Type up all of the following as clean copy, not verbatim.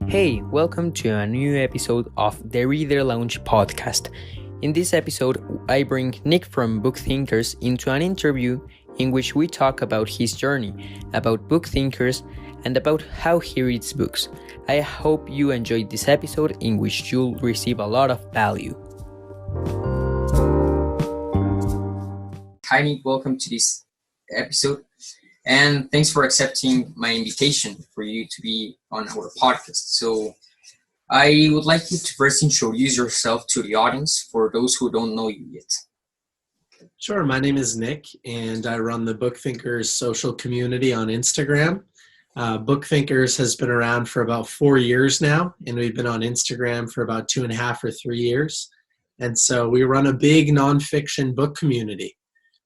Hey, welcome to a new episode of the Reader Lounge podcast. In this episode, I bring Nick from Bookthinkers into an interview in which we talk about his journey, about Bookthinkers, and about how he reads books. I hope you enjoyed this episode in which you'll receive a lot of value. Hi Nick, welcome to this episode. And thanks for accepting my invitation for you to be on our podcast. So I would like you to first introduce yourself to the audience for those who don't know you yet. Sure. My name is Nick, and I run the Bookthinkers social community on Instagram. Bookthinkers has been around for about 4 years now, and we've been on Instagram for about 2.5 or 3 years. And so we run a big nonfiction book community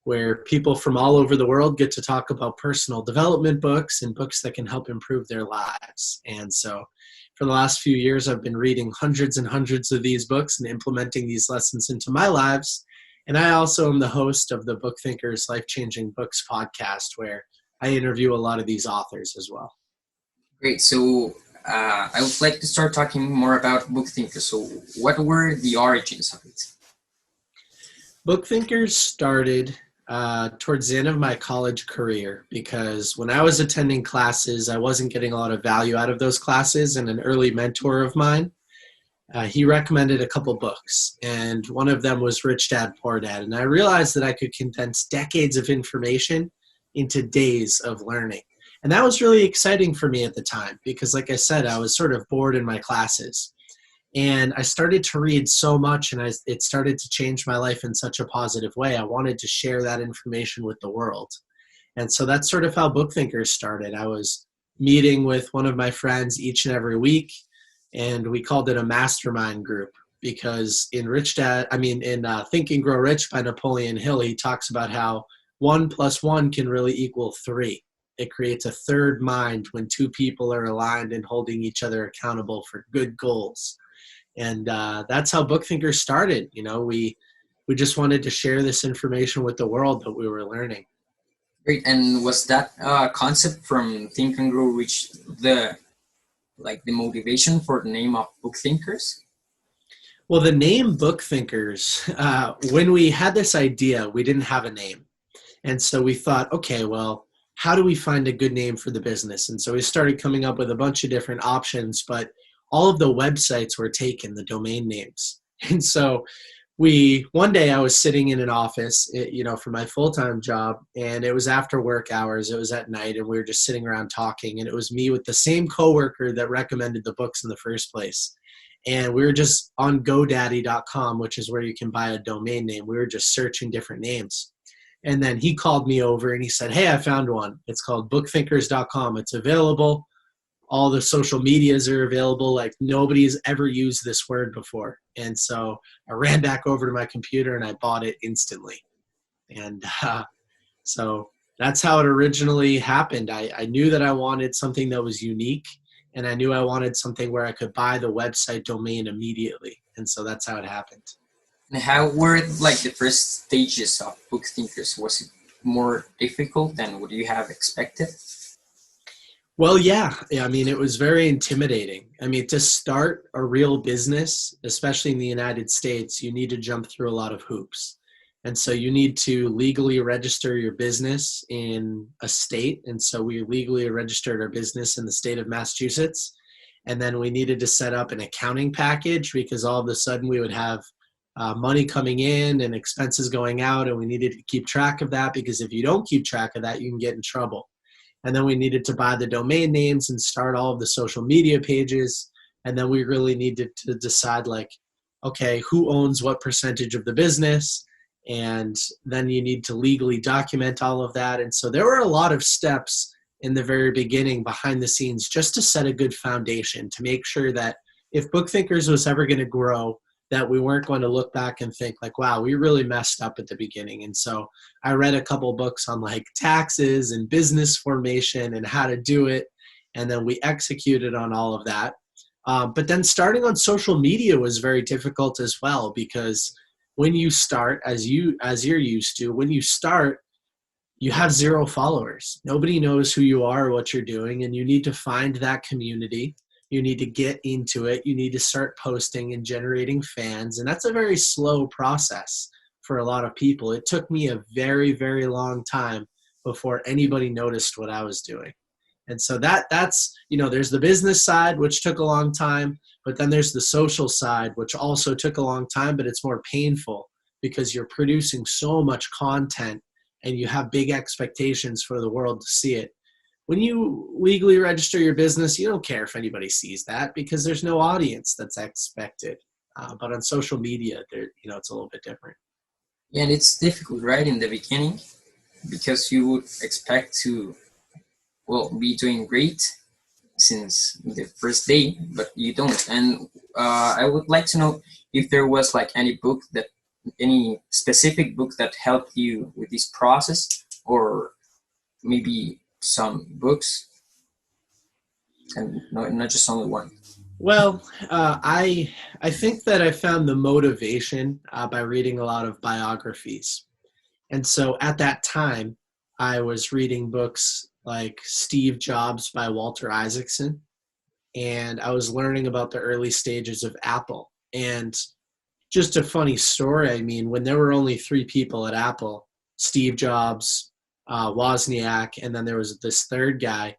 where people from all over the world get to talk about personal development books and books that can help improve their lives. And so for the last few years, I've been reading hundreds and hundreds of these books and implementing these lessons into my lives. And I also am the host of the Bookthinkers Life-Changing Books podcast, where I interview a lot of these authors as well. Great. So I would like to start talking more about Bookthinkers. So what were the origins of it? Bookthinkers started towards the end of my college career, because when I was attending classes, I wasn't getting a lot of value out of those classes, and an early mentor of mine, he recommended a couple books, and one of them was Rich Dad, Poor Dad, and I realized that I could condense decades of information into days of learning. And that was really exciting for me at the time, because like I said, I was sort of bored in my classes. And I started to read so much, and it started to change my life in such a positive way. I wanted to share that information with the world. And so that's sort of how Bookthinkers started. I was meeting with one of my friends each and every week, and we called it a mastermind group, because in Think and Grow Rich by Napoleon Hill, he talks about how 1 + 1 can really equal 3. It creates a third mind when two people are aligned and holding each other accountable for good goals. And that's how Bookthinkers started. You know, we just wanted to share this information with the world that we were learning. Great. And was that concept from Think and Grow Rich the motivation for the name of Bookthinkers? Well, the name Bookthinkers, when we had this idea, we didn't have a name. And so we thought, okay, well, how do we find a good name for the business? And so we started coming up with a bunch of different options, but all of the websites were taken, the domain names. And so one day I was sitting in an office, for my full-time job, and it was after work hours, it was at night, and we were just sitting around talking, and it was me with the same coworker that recommended the books in the first place. And we were just on GoDaddy.com, which is where you can buy a domain name. We were just searching different names. And then he called me over and he said, hey, I found one. It's called Bookthinkers.com. It's available. All the social medias are available. Like, nobody's ever used this word before. And so I ran back over to my computer and I bought it instantly. And so that's how it originally happened. I knew that I wanted something that was unique, and I knew I wanted something where I could buy the website domain immediately. And so that's how it happened. And how were the first stages of Bookthinkers? Was it more difficult than what you have expected? Well, yeah. I mean, it was very intimidating. I mean, to start a real business, especially in the United States, you need to jump through a lot of hoops. And so you need to legally register your business in a state. And so we legally registered our business in the state of Massachusetts. And then we needed to set up an accounting package, because all of a sudden we would have money coming in and expenses going out, and we needed to keep track of that, because if you don't keep track of that, you can get in trouble. And then we needed to buy the domain names and start all of the social media pages. And then we really needed to decide, okay, who owns what percentage of the business? And then you need to legally document all of that. And so there were a lot of steps in the very beginning behind the scenes, just to set a good foundation, to make sure that if Bookthinkers was ever going to grow, that we weren't going to look back and think wow, we really messed up at the beginning. And so I read a couple books on taxes and business formation and how to do it. And then we executed on all of that. But then starting on social media was very difficult as well, because when you start, as you're used to, when you start, you have 0 followers. Nobody knows who you are or what you're doing, and you need to find that community. You need to get into it. You need to start posting and generating fans. And that's a very slow process for a lot of people. It took me a very, very long time before anybody noticed what I was doing. And so that's, there's the business side, which took a long time, but then there's the social side, which also took a long time, but it's more painful because you're producing so much content and you have big expectations for the world to see it. When you legally register your business, you don't care if anybody sees that because there's no audience that's expected. But on social media, it's a little bit different. Yeah, and it's difficult, right, in the beginning, because you would expect to, be doing great since the first day, but you don't. And I would like to know if there was like any specific book that helped you with this process, or maybe some books, and not just only one. Well, I think that I found the motivation by reading a lot of biographies. And so at that time, I was reading books like Steve Jobs by Walter Isaacson, and I was learning about the early stages of Apple. And just a funny story, I mean, when there were only 3 people at Apple, Steve Jobs, Wozniak, and then there was this third guy,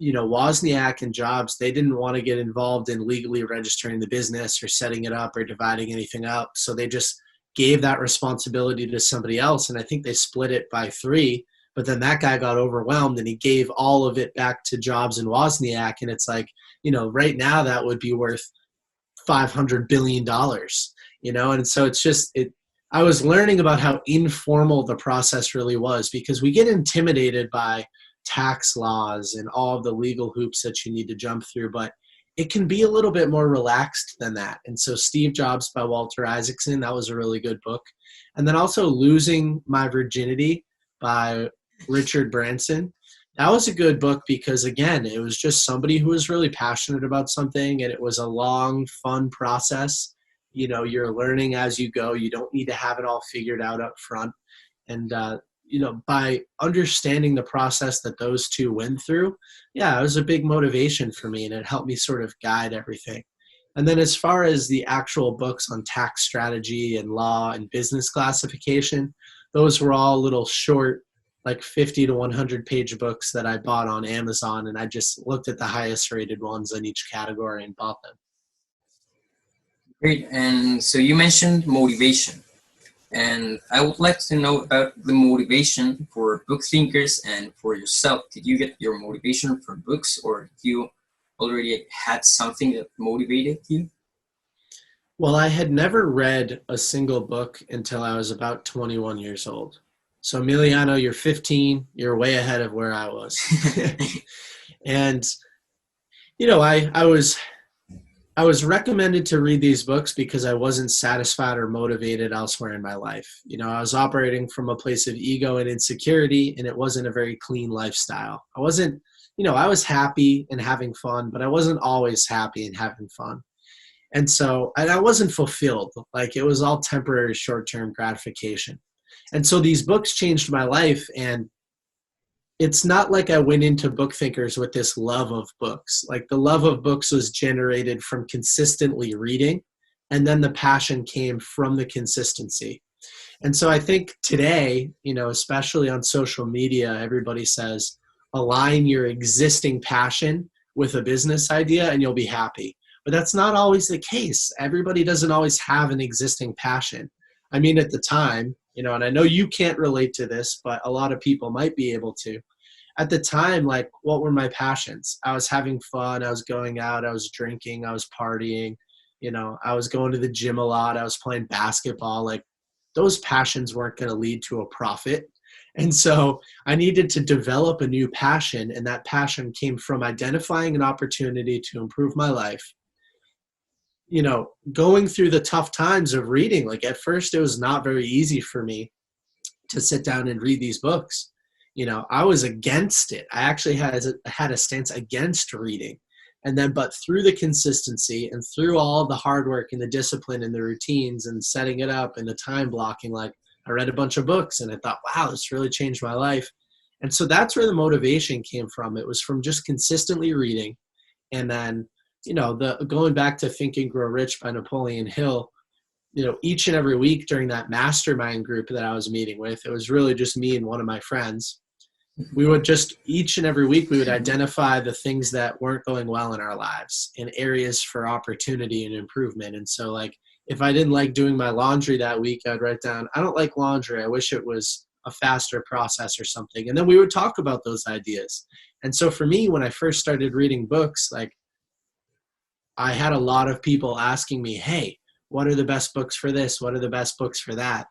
Wozniak and Jobs, they didn't want to get involved in legally registering the business or setting it up or dividing anything up. So they just gave that responsibility to somebody else. And I think they split it by 3, but then that guy got overwhelmed and he gave all of it back to Jobs and Wozniak. And it's like, right now that would be worth $500 billion, And so it's just, I was learning about how informal the process really was, because we get intimidated by tax laws and all of the legal hoops that you need to jump through, but it can be a little bit more relaxed than that. And so Steve Jobs by Walter Isaacson, that was a really good book. And then also Losing My Virginity by Richard Branson. That was a good book because, again, it was just somebody who was really passionate about something, and it was a long, fun process. You're learning as you go. You don't need to have it all figured out up front. And, by understanding the process that those 2 went through, it was a big motivation for me, and it helped me sort of guide everything. And then as far as the actual books on tax strategy and law and business classification, those were all little short, like 50 to 100 page books that I bought on Amazon, and I just looked at the highest rated ones in each category and bought them. Great. And so you mentioned motivation, and I would like to know about the motivation for Bookthinkers and for yourself. Did you get your motivation from books, or did you already had something that motivated you? Well, I had never read a single book until I was about 21 years old. So Emiliano, you're 15, you're way ahead of where I was. And, I was recommended to read these books because I wasn't satisfied or motivated elsewhere in my life. I was operating from a place of ego and insecurity, and it wasn't a very clean lifestyle. I wasn't, I was happy and having fun, but I wasn't always happy and having fun. And I wasn't fulfilled. Like, it was all temporary short-term gratification. And so these books changed my life, and it's not like I went into Bookthinkers with this love of books. Like, the love of books was generated from consistently reading, and then the passion came from the consistency. And so I think today, especially on social media, everybody says, align your existing passion with a business idea and you'll be happy. But that's not always the case. Everybody doesn't always have an existing passion. I mean, at the time, and I know you can't relate to this, but a lot of people might be able to. At the time, like, what were my passions? I was having fun. I was going out. I was drinking. I was partying. I was going to the gym a lot. I was playing basketball. Like, those passions weren't going to lead to a profit. And so I needed to develop a new passion. And that passion came from identifying an opportunity to improve my life. Going through the tough times of reading. Like, at first, it was not very easy for me to sit down and read these books. I was against it. I actually had a stance against reading. And then, but through the consistency and through all the hard work and the discipline and the routines and setting it up and the time blocking, like, I read a bunch of books and I thought, wow, this really changed my life. And so that's where the motivation came from. It was from just consistently reading. And then the going back to Think and Grow Rich by Napoleon Hill, each and every week during that mastermind group that I was meeting with, it was really just me and one of my friends. We would just each and every week, we would identify the things that weren't going well in our lives and areas for opportunity and improvement. And so like, if I didn't like doing my laundry that week, I'd write down, I don't like laundry. I wish it was a faster process or something. And then we would talk about those ideas. And so for me, when I first started reading books, like I had a lot of people asking me, hey, what are the best books for this? What are the best books for that?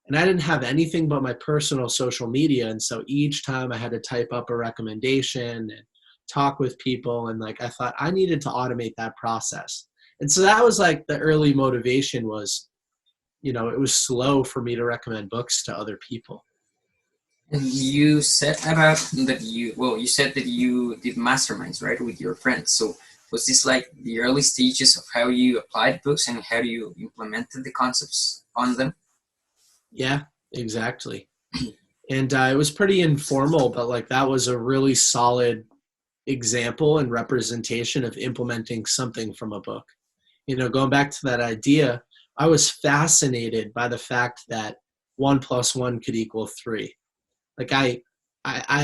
And I didn't have anything but my personal social media. And so each time I had to type up a recommendation and talk with people. And like, I thought I needed to automate that process. And so that was like the early motivation was, it was slow for me to recommend books to other people. And you said about that you said that you did masterminds, right, with your friends. So was this like the early stages of how you applied books and how you implemented the concepts on them? Yeah, exactly. And it was pretty informal, but like that was a really solid example and representation of implementing something from a book. Going back to that idea, I was fascinated by the fact that 1 + 1 could equal 3. Like I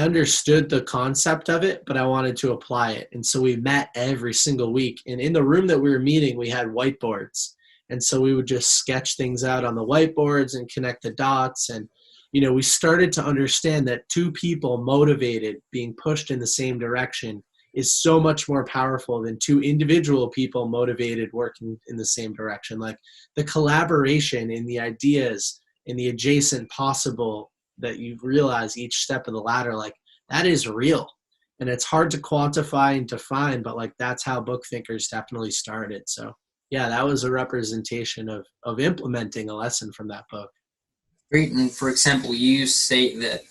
understood the concept of it, but I wanted to apply it. And so we met every single week. And in the room that we were meeting, we had whiteboards. And so we would just sketch things out on the whiteboards and connect the dots. And, we started to understand that two people motivated, being pushed in the same direction, is so much more powerful than two individual people motivated working in the same direction. Like the collaboration in the ideas in the adjacent possible that you realize each step of the ladder, like that is real. And it's hard to quantify and define, but like that's how Bookthinkers definitely started. So yeah, that was a representation of implementing a lesson from that book. Great. And for example, you say that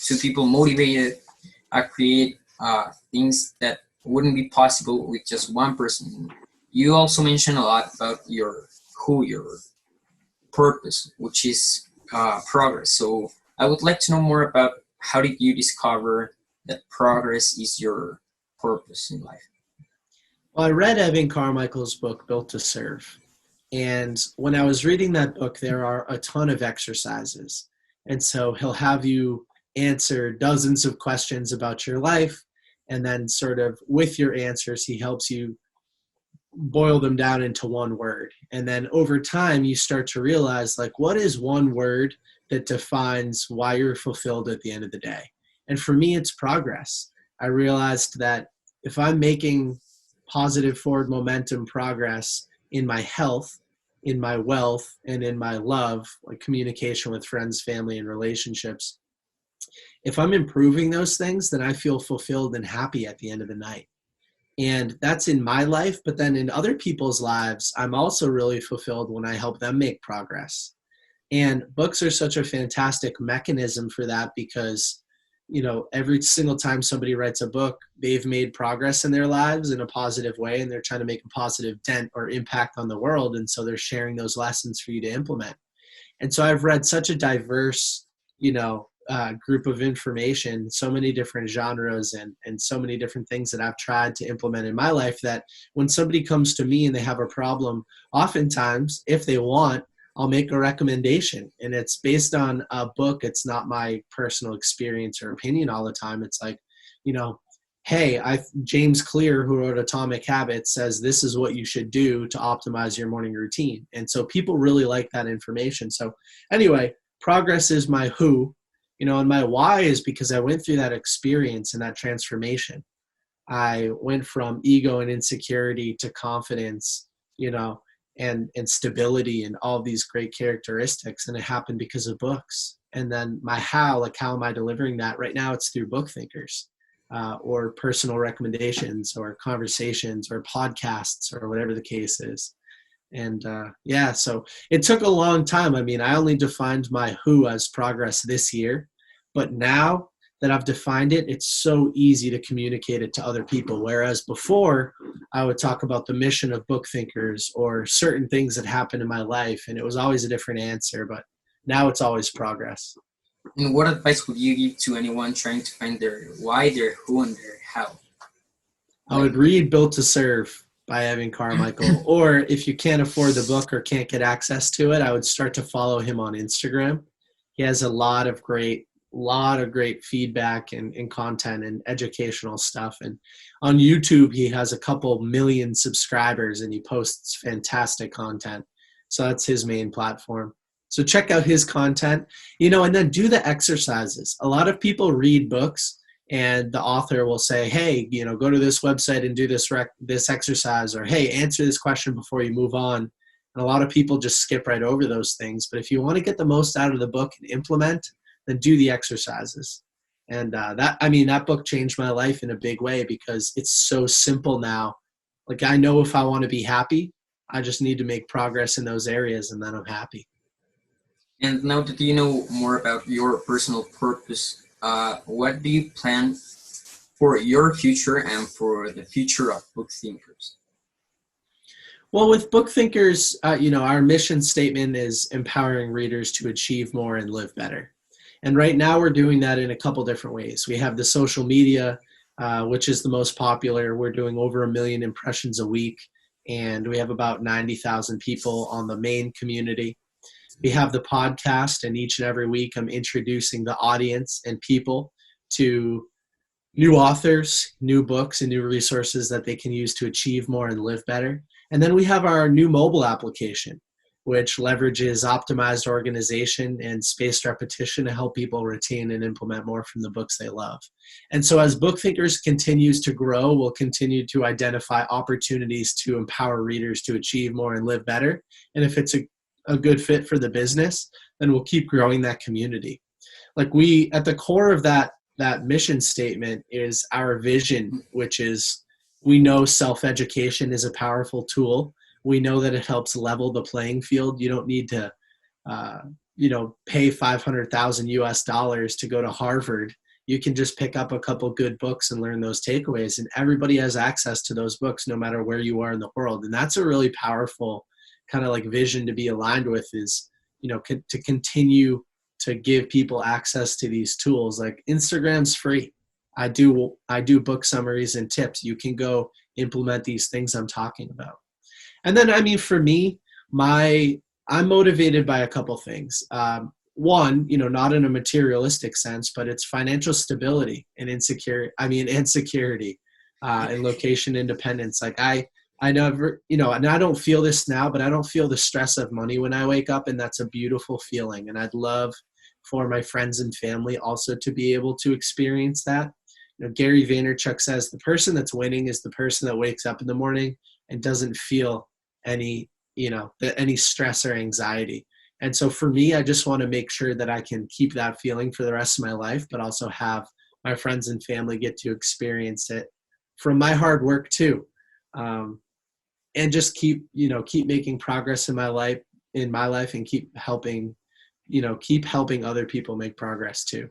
two people motivated create things that wouldn't be possible with just one person. You also mentioned a lot about your purpose, which is progress. So I would like to know more about how did you discover that progress is your purpose in life? Well, I read Evan Carmichael's book, Built to Serve. And when I was reading that book, there are a ton of exercises. And so he'll have you answer dozens of questions about your life. And then sort of with your answers, he helps you boil them down into one word. And then over time, you start to realize, like, what is one word that defines why you're fulfilled at the end of the day? And for me, it's progress. I realized that if I'm making positive forward momentum progress in my health, in my wealth, and in my love, like communication with friends, family, and relationships, if I'm improving those things, then I feel fulfilled and happy at the end of the night. And that's in my life, but then in other people's lives, I'm also really fulfilled when I help them make progress. And books are such a fantastic mechanism for that because, every single time somebody writes a book, they've made progress in their lives in a positive way, and they're trying to make a positive dent or impact on the world. And so they're sharing those lessons for you to implement. And so I've read such a diverse, group of information, so many different genres and so many different things that I've tried to implement in my life that when somebody comes to me and they have a problem, oftentimes, if they want, I'll make a recommendation, and it's based on a book. It's not my personal experience or opinion all the time. It's like, hey, James Clear, who wrote Atomic Habits, says this is what you should do to optimize your morning routine. And so people really like that information. So anyway, progress is my who, and my why is because I went through that experience and that transformation. I went from ego and insecurity to confidence, and stability and all these great characteristics. And it happened because of books. And then my how, like how am I delivering that? Right now it's through Bookthinkers, or personal recommendations or conversations or podcasts or whatever the case is. And so it took a long time. I mean, I only defined my who as progress this year, but now that I've defined it, it's so easy to communicate it to other people. Whereas before, I would talk about the mission of Bookthinkers or certain things that happened in my life, and it was always a different answer, but now it's always progress. And what advice would you give to anyone trying to find their why, their who, and their how? I would read Built to Serve. by Evan Carmichael. Or if you can't afford the book or can't get access to it, I would start to follow him on Instagram. He has a lot of great feedback and content and educational stuff. And on YouTube, he has a couple million subscribers and he posts fantastic content. So that's his main platform. So check out his content, and then do the exercises. A lot of people read books and the author will say, hey, go to this website and do this exercise, or hey, answer this question before you move on. And a lot of people just skip right over those things. But if you want to get the most out of the book and implement, then do the exercises. And that book changed my life in a big way because it's so simple now. Like, I know if I want to be happy, I just need to make progress in those areas and then I'm happy. And now that you know more about your personal purpose, what do you plan for your future and for the future of Bookthinkers? Well, with Bookthhinkers, our mission statement is empowering readers to achieve more and live better. And right now we're doing that in a couple different ways. We have the social media, which is the most popular. We're doing over 1 million impressions a week, and we have about 90,000 people on the main community. We have the podcast, and each and every week I'm introducing the audience and people to new authors, new books, and new resources that they can use to achieve more and live better. And then we have our new mobile application, which leverages optimized organization and spaced repetition to help people retain and implement more from the books they love. And so as Bookthinkers continues to grow, we'll continue to identify opportunities to empower readers to achieve more and live better. And if it's a good fit for the business, then we'll keep growing that community. Like, at the core of that mission statement is our vision, which is, we know self-education is a powerful tool. We know that it helps level the playing field. You don't need to, pay $500,000 to go to Harvard. You can just pick up a couple good books and learn those takeaways. And everybody has access to those books no matter where you are in the world. And that's a really powerful kind of like vision to be aligned with, is, to continue to give people access to these tools. Like, Instagram's free. I do book summaries and tips. You can go implement these things I'm talking about. And then, for me, I'm motivated by a couple things. One, not in a materialistic sense, but it's financial stability and security, and location independence. Like, I never, and I don't feel this now, but I don't feel the stress of money when I wake up, and that's a beautiful feeling. And I'd love for my friends and family also to be able to experience that. Gary Vaynerchuk says the person that's winning is the person that wakes up in the morning and doesn't feel any stress or anxiety. And so for me, I just want to make sure that I can keep that feeling for the rest of my life, but also have my friends and family get to experience it from my hard work too. And just keep making progress in my life, and keep helping other people make progress too.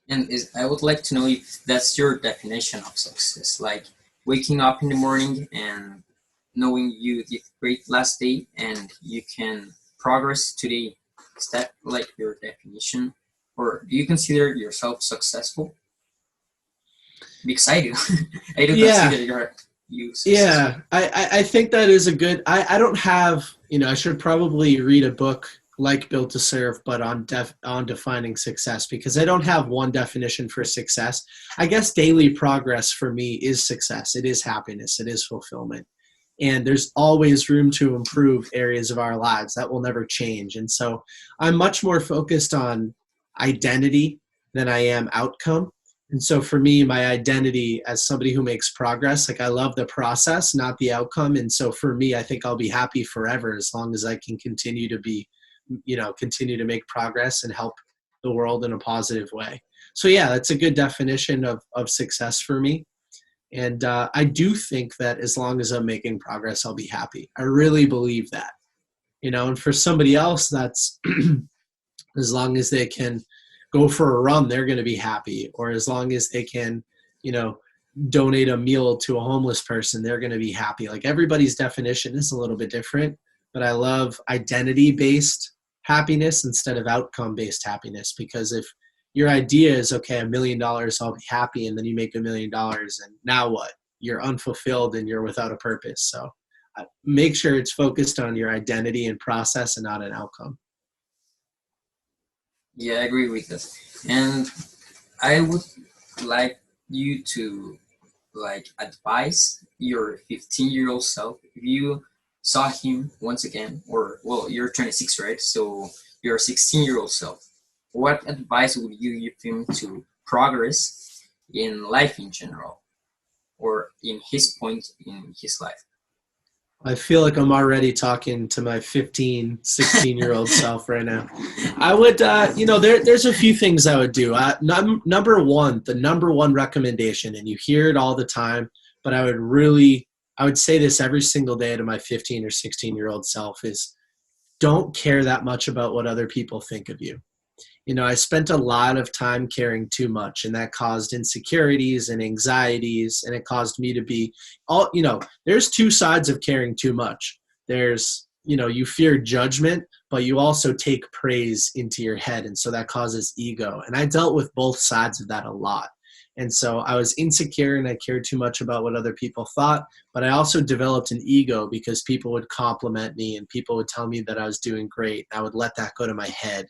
And I would like to know if that's your definition of success, like waking up in the morning and knowing you did great last day and you can progress today. Is that like your definition? Or do you consider yourself successful? Because I do. I do consider you successful. Yeah, I think that is a good, I don't have, I should probably read a book like Built to Serve, but on defining success, because I don't have one definition for success. I guess daily progress for me is success. It is happiness. It is fulfillment. And there's always room to improve areas of our lives. That will never change. And so I'm much more focused on identity than I am outcome. And so for me, my identity as somebody who makes progress, like, I love the process, not the outcome. And so for me, I think I'll be happy forever as long as I can continue to make progress and help the world in a positive way. So yeah, that's a good definition of success for me. And I do think that as long as I'm making progress, I'll be happy. I really believe that, and for somebody else, that's as long as they can go for a run, they're going to be happy. Or as long as they can, donate a meal to a homeless person, they're going to be happy. Like, everybody's definition is a little bit different, but I love identity-based happiness instead of outcome-based happiness, because if your idea is, okay, $1 million, I'll be happy, and then you make $1 million, and now what? you're unfulfilled and you're without a purpose. So make sure it's focused on your identity and process and not an outcome. Yeah, I agree with that. And I would like you to like advise your 15-year-old self if you saw him once again, or well, you're 26, right? So your 16-year-old self, what advice would you give him to progress in life in general, or in his point in his life? I feel like I'm already talking to my 15, 16-year-old self right now. I would, there's a few things I would do. Number one, the number one recommendation, and you hear it all the time, but I would say this every single day to my 15 or 16-year-old self is don't care that much about what other people think of you. I spent a lot of time caring too much, and that caused insecurities and anxieties, and it caused me to be there's two sides of caring too much. There's, you fear judgment, but you also take praise into your head, and so that causes ego. And I dealt with both sides of that a lot. And so I was insecure and I cared too much about what other people thought, but I also developed an ego because people would compliment me and people would tell me that I was doing great. I would let that go to my head.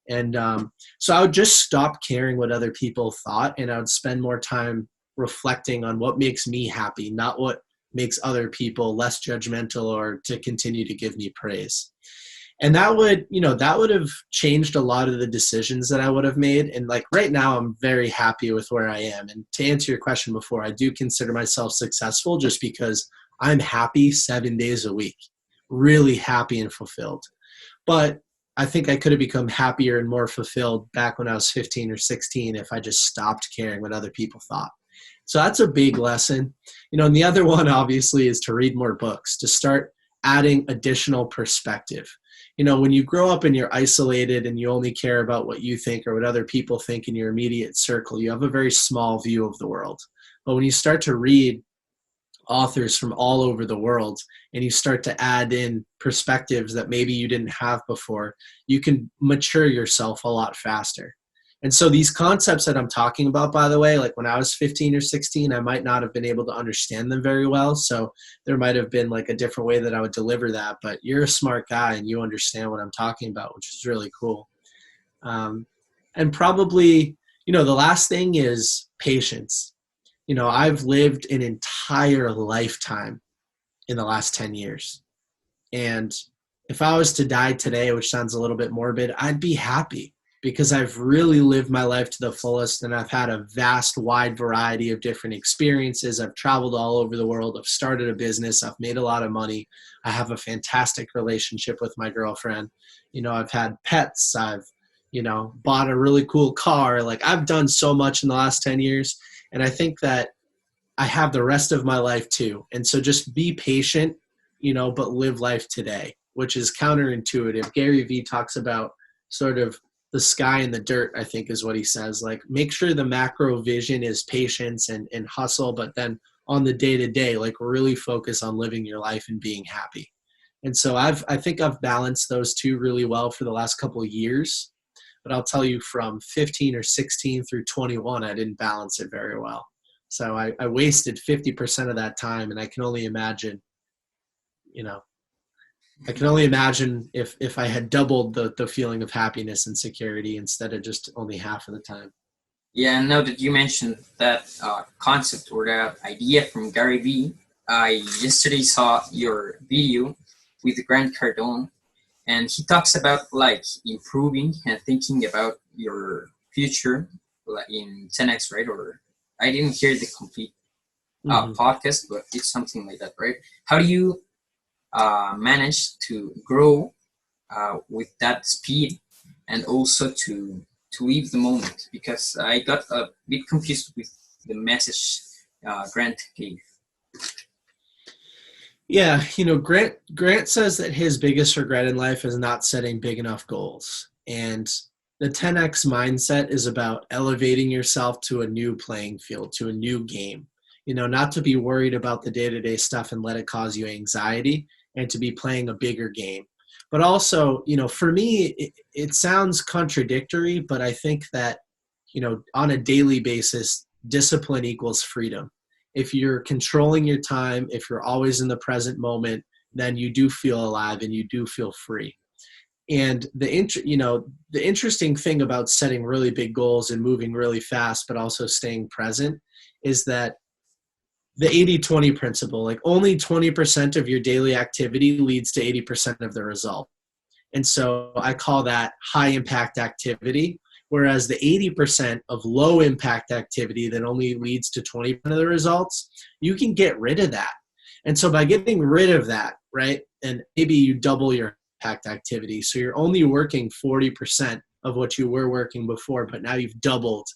And so I would just stop caring what other people thought, and I would spend more time reflecting on what makes me happy, not what makes other people less judgmental or to continue to give me praise. And that would have changed a lot of the decisions that I would have made. And like right now, I'm very happy with where I am. And to answer your question before, I do consider myself successful just because I'm happy 7 days a week, really happy and fulfilled. But I think I could have become happier and more fulfilled back when I was 15 or 16 if I just stopped caring what other people thought. So that's a big lesson. And the other one obviously is to read more books, to start adding additional perspective. When you grow up and you're isolated and you only care about what you think or what other people think in your immediate circle, you have a very small view of the world. But when you start to read authors from all over the world and you start to add in perspectives that maybe you didn't have before, you can mature yourself a lot faster. And so these concepts that I'm talking about, by the way, like when I was 15 or 16, I might not have been able to understand them very well. So there might have been like a different way that I would deliver that, but you're a smart guy and you understand what I'm talking about, which is really cool. And probably, the last thing is patience. I've lived an entire lifetime in the last 10 years. And if I was to die today, which sounds a little bit morbid, I'd be happy because I've really lived my life to the fullest and I've had a vast, wide variety of different experiences. I've traveled all over the world. I've started a business. I've made a lot of money. I have a fantastic relationship with my girlfriend. I've had pets. I've, bought a really cool car. Like I've done so much in the last 10 years. And I think that I have the rest of my life too. And so just be patient, but live life today, which is counterintuitive. Gary Vee talks about sort of the sky and the dirt, I think is what he says. Like make sure the macro vision is patience and hustle, but then on the day-to-day, like really focus on living your life and being happy. And so I think I've balanced those two really well for the last couple of years. But I'll tell you from 15 or 16 through 21, I didn't balance it very well. So I wasted 50% of that time. And I can only imagine, if I had doubled the feeling of happiness and security instead of just only half of the time. Yeah, and now that you mentioned that concept or that idea from Gary Vee, I yesterday saw your video with Grant Cardone. And he talks about like improving and thinking about your future in 10x, right? Or I didn't hear the complete podcast, but it's something like that, right? How do you manage to grow with that speed and also to live the moment? Because I got a bit confused with the message Grant gave. Yeah, Grant says that his biggest regret in life is not setting big enough goals. And the 10X mindset is about elevating yourself to a new playing field, to a new game. Not to be worried about the day-to-day stuff and let it cause you anxiety, and to be playing a bigger game. But also, for me, it sounds contradictory, but I think that, on a daily basis, discipline equals freedom. if you're controlling your time, if you're always in the present moment, then you do feel alive and you do feel free. And the interesting thing about setting really big goals and moving really fast, but also staying present, is that the 80-20 principle, like only 20% of your daily activity leads to 80% of the result. And so I call that high impact activity, whereas the 80% of low impact activity that only leads to 20% of the results, you can get rid of that. And so by getting rid of that, right, and maybe you double your impact activity, so you're only working 40% of what you were working before, but now you've doubled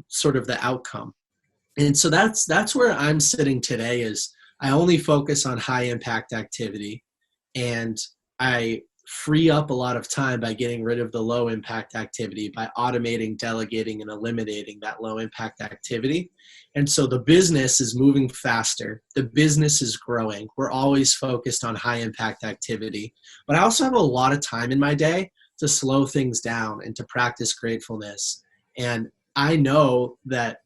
sort of the outcome. And so that's where I'm sitting today. Is I only focus on high impact activity, and I free up a lot of time by getting rid of the low impact activity, by automating, delegating, and eliminating that low impact activity. And so the business is moving faster. The business is growing. We're always focused on high impact activity. But I also have a lot of time in my day to slow things down and to practice gratefulness. And I know that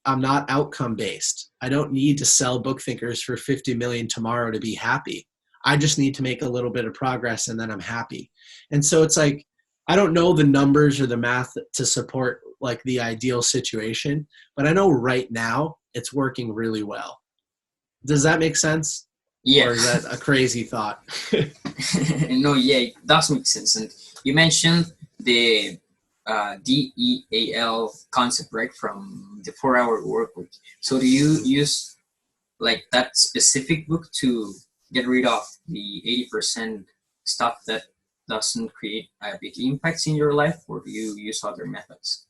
I'm not outcome based. I don't need to sell Bookthinkers for 50 million tomorrow to be happy. I just need to make a little bit of progress and then I'm happy. And so it's like, I don't know the numbers or the math to support like the ideal situation, but I know right now it's working really well. Does that make sense? Yeah. Or is that a crazy thought? No, yeah, it does make sense. And you mentioned the DEAL concept, right, from the 4-hour work week. So do you use like that specific book to get rid of the 80% stuff that doesn't create big impacts in your life, or do you use other methods?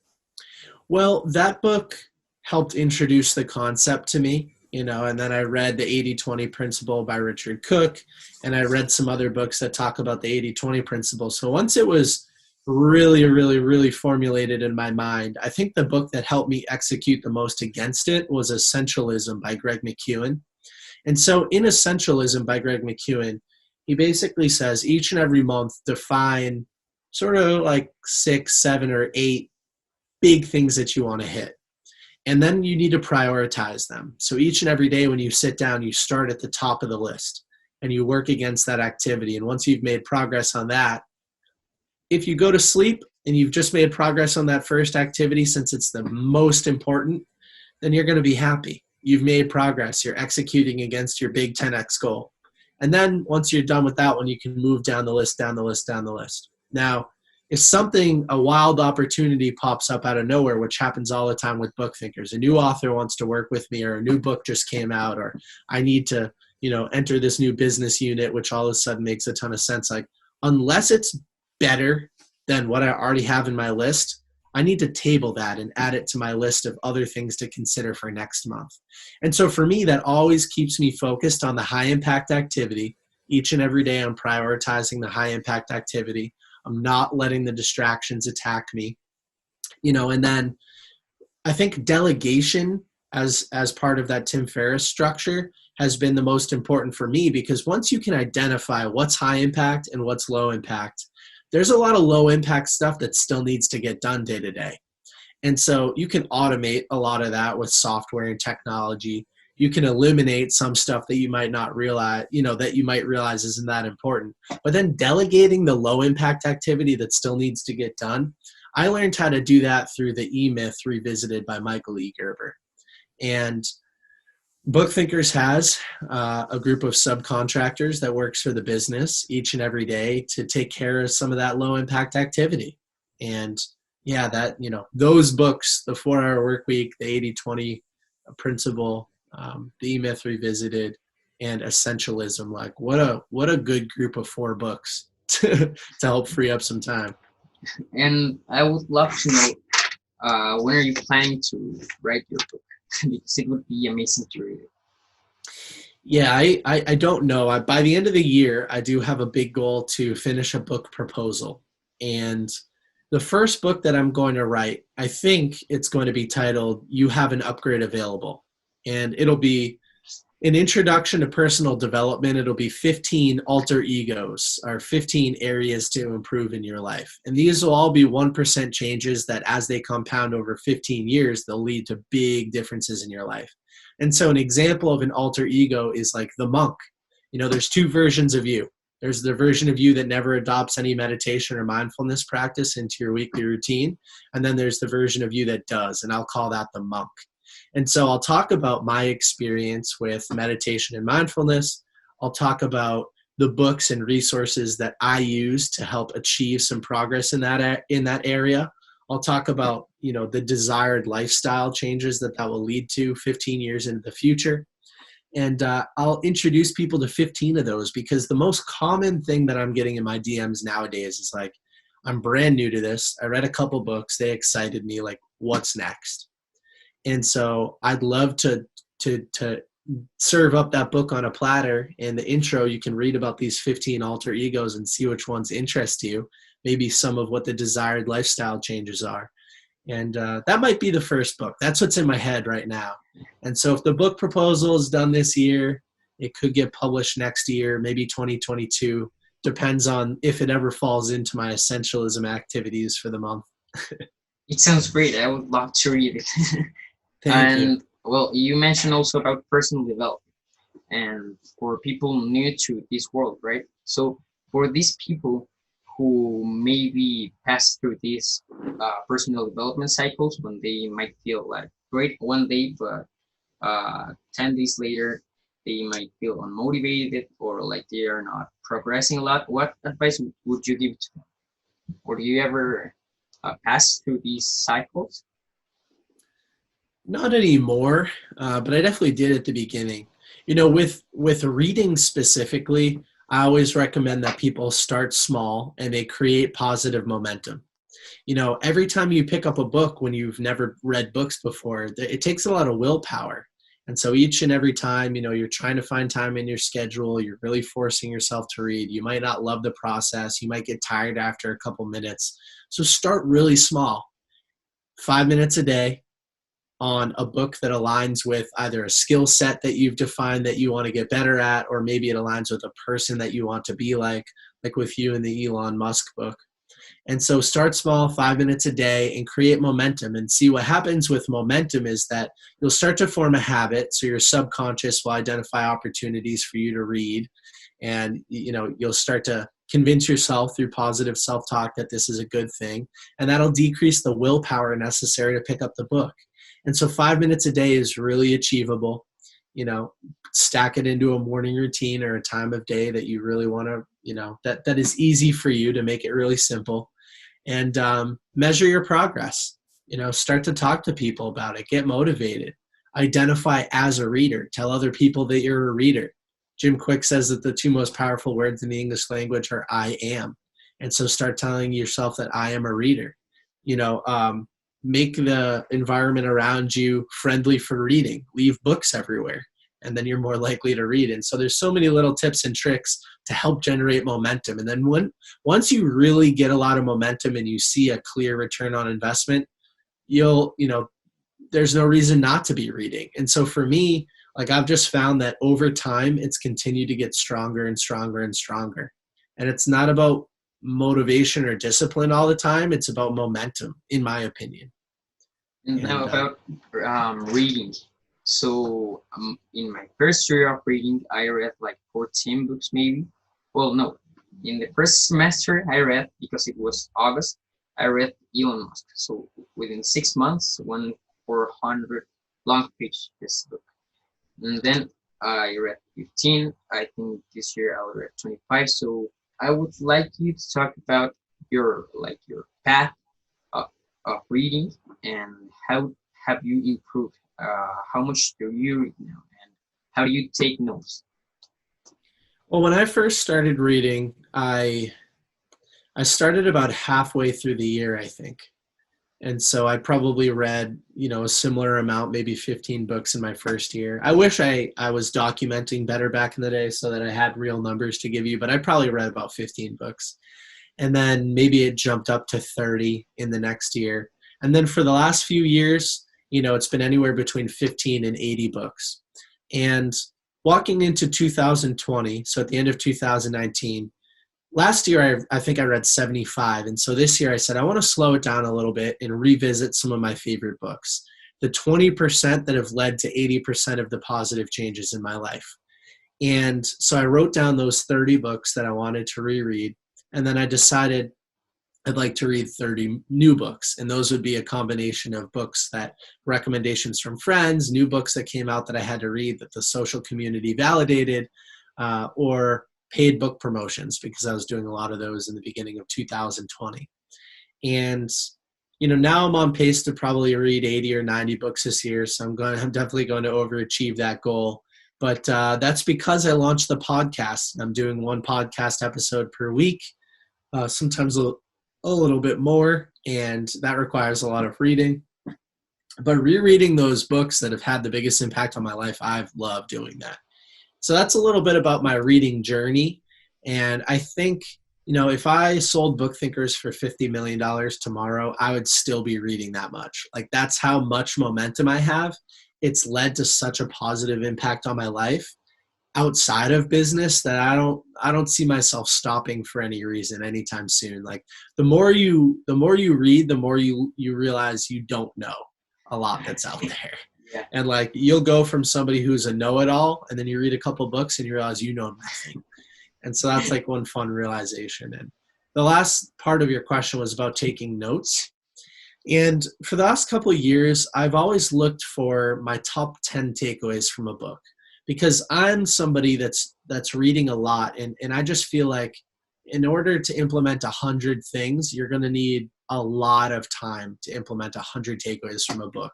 Well, that book helped introduce the concept to me, and then I read the 80-20 principle by Richard Cook, and I read some other books that talk about the 80-20 principle. So once it was really, really, really formulated in my mind, I think the book that helped me execute the most against it was Essentialism by Greg McKeown. And so in Essentialism by Greg McKeown, he basically says each and every month define sort of like 6, 7, or 8 big things that you want to hit. And then you need to prioritize them. So each and every day when you sit down, you start at the top of the list and you work against that activity. And once you've made progress on that, if you go to sleep and you've just made progress on that first activity, since it's the most important, then you're going to be happy. You've made progress. You're executing against your big 10x goal. And then once you're done with that one, you can move down the list, down the list, down the list. Now, if a wild opportunity pops up out of nowhere, which happens all the time with Bookthinkers, a new author wants to work with me, or a new book just came out, or I need to, enter this new business unit, which all of a sudden makes a ton of sense. Like, unless it's better than what I already have in my list, I need to table that and add it to my list of other things to consider for next month. And so for me, that always keeps me focused on the high impact activity. Each and every day I'm prioritizing the high impact activity. I'm not letting the distractions attack me. And then I think delegation as part of that Tim Ferriss structure has been the most important for me, because once you can identify what's high impact and what's low impact, there's a lot of low impact stuff that still needs to get done day to day. And so you can automate a lot of that with software and technology. You can eliminate some stuff that you might not realize, that you might realize isn't that important. But then delegating the low impact activity that still needs to get done, I learned how to do that through the E-Myth Revisited by Michael E. Gerber. And Bookthinkers has a group of subcontractors that works for the business each and every day to take care of some of that low impact activity. And yeah, that, those books, the 4-hour work week, the 80-20 principle, the E-Myth Revisited, and Essentialism, like what a good group of 4 books to help free up some time. And I would love to know, when are you planning to write your book? Because it would be amazing to read it. Yeah, I don't know. By the end of the year, I do have a big goal to finish a book proposal. And the first book that I'm going to write, I think it's going to be titled You Have an Upgrade Available. And it'll be An introduction to personal development, it'll be 15 alter egos or 15 areas to improve in your life. And these will all be 1% changes that as they compound over 15 years, they'll lead to big differences in your life. And so an example of an alter ego is like the monk. There's two versions of you. There's the version of you that never adopts any meditation or mindfulness practice into your weekly routine. And then there's the version of you that does, and I'll call that the monk. And so I'll talk about my experience with meditation and mindfulness. I'll talk about the books and resources that I use to help achieve some progress in that area. I'll talk about, the desired lifestyle changes that will lead to 15 years into the future. And I'll introduce people to 15 of those, because the most common thing that I'm getting in my DMs nowadays is like, I'm brand new to this. I read a couple books. They excited me. Like, what's next? And so I'd love to serve up that book on a platter. In the intro, you can read about these 15 alter egos and see which ones interest you, maybe some of what the desired lifestyle changes are. And that might be the first book. That's what's in my head right now. And so if the book proposal is done this year, it could get published next year, maybe 2022. Depends on if it ever falls into my essentialism activities for the month. It sounds great. I would love to read it. Thank you. Well, you mentioned also about personal development and for people new to this world, right? So for these people who maybe pass through these personal development cycles, when they might feel like great one day, but 10 days later, they might feel unmotivated or like they are not progressing a lot, what advice would you give to them? Or do you ever pass through these cycles? Not anymore, but I definitely did at the beginning. With reading specifically, I always recommend that people start small and they create positive momentum. Every time you pick up a book when you've never read books before, it takes a lot of willpower. And so each and every time, you're trying to find time in your schedule, you're really forcing yourself to read. You might not love the process. You might get tired after a couple minutes. So start really small, 5 minutes a day, on a book that aligns with either a skill set that you've defined that you want to get better at, or maybe it aligns with a person that you want to be like with you in the Elon Musk book. And so start small, 5 minutes a day, and create momentum. And see what happens with momentum is that you'll start to form a habit. So your subconscious will identify opportunities for you to read. And, you'll start to convince yourself through positive self-talk that this is a good thing. And that'll decrease the willpower necessary to pick up the book. And so 5 minutes a day is really achievable. Stack it into a morning routine or a time of day that you really want to, that is easy for you, to make it really simple. And measure your progress. Start to talk to people about it. Get motivated. Identify as a reader. Tell other people that you're a reader. Jim Quick says that the two most powerful words in the English language are I am. And so start telling yourself that I am a reader. Make the environment around you friendly for reading. Leave books everywhere, and then you're more likely to read. And so there's so many little tips and tricks to help generate momentum. And then once you really get a lot of momentum and you see a clear return on investment, there's no reason not to be reading. And so for me, I've just found that over time, it's continued to get stronger and stronger and stronger. And it's not about motivation or discipline all the time. It's about momentum, in my opinion. And now about reading. So in my first year of reading, I read like 14 books maybe. Well, no. In the first semester I read, because it was August, I read Elon Musk. So within 6 months, 400 long page this book. And then I read 15. I think this year I'll read 25. So I would like you to talk about your path of reading and how have you improved? How much do you read now, and how do you take notes? Well, when I first started reading, I started about halfway through the year, I think. And so I probably read, a similar amount, maybe 15 books in my first year. I wish I was documenting better back in the day so that I had real numbers to give you, but I probably read about 15 books. And then maybe it jumped up to 30 in the next year. And then for the last few years, it's been anywhere between 15 and 80 books. And walking into 2020, so at the end of 2019, last year I think I read 75. And so this year I said, I want to slow it down a little bit and revisit some of my favorite books, the 20% that have led to 80% of the positive changes in my life. And so I wrote down those 30 books that I wanted to reread. And then I decided I'd like to read 30 new books. And those would be a combination of books that recommendations from friends, new books that came out that I had to read that the social community validated, or paid book promotions, because I was doing a lot of those in the beginning of 2020. And, now I'm on pace to probably read 80 or 90 books this year. So I'm definitely going to overachieve that goal. But that's because I launched the podcast. I'm doing one podcast episode per week, sometimes a little bit more, and that requires a lot of reading. But rereading those books that have had the biggest impact on my life, I've loved doing that. So that's a little bit about my reading journey. And I think, if I sold Bookthinkers for $50 million tomorrow, I would still be reading that much. Like, that's how much momentum I have. It's led to such a positive impact on my life outside of business that I don't see myself stopping for any reason anytime soon. Like, the more you read, the more you realize you don't know a lot that's out there. Yeah. And like, you'll go from somebody who's a know-it-all, and then you read a couple books and you realize you know nothing. And so that's like one fun realization. And the last part of your question was about taking notes. And for the last couple of years, I've always looked for my top 10 takeaways from a book, because I'm somebody that's reading a lot. And I just feel like in order to implement 100 things, you're going to need a lot of time to implement 100 takeaways from a book.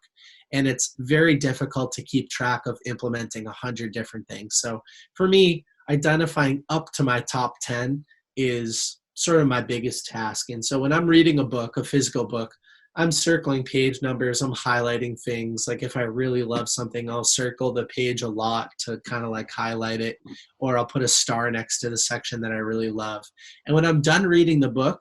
And it's very difficult to keep track of implementing 100 different things. So for me, identifying up to my top 10 is sort of my biggest task. And so when I'm reading a book, a physical book, I'm circling page numbers, I'm highlighting things. Like, if I really love something, I'll circle the page a lot to kind of like highlight it, or I'll put a star next to the section that I really love. And when I'm done reading the book,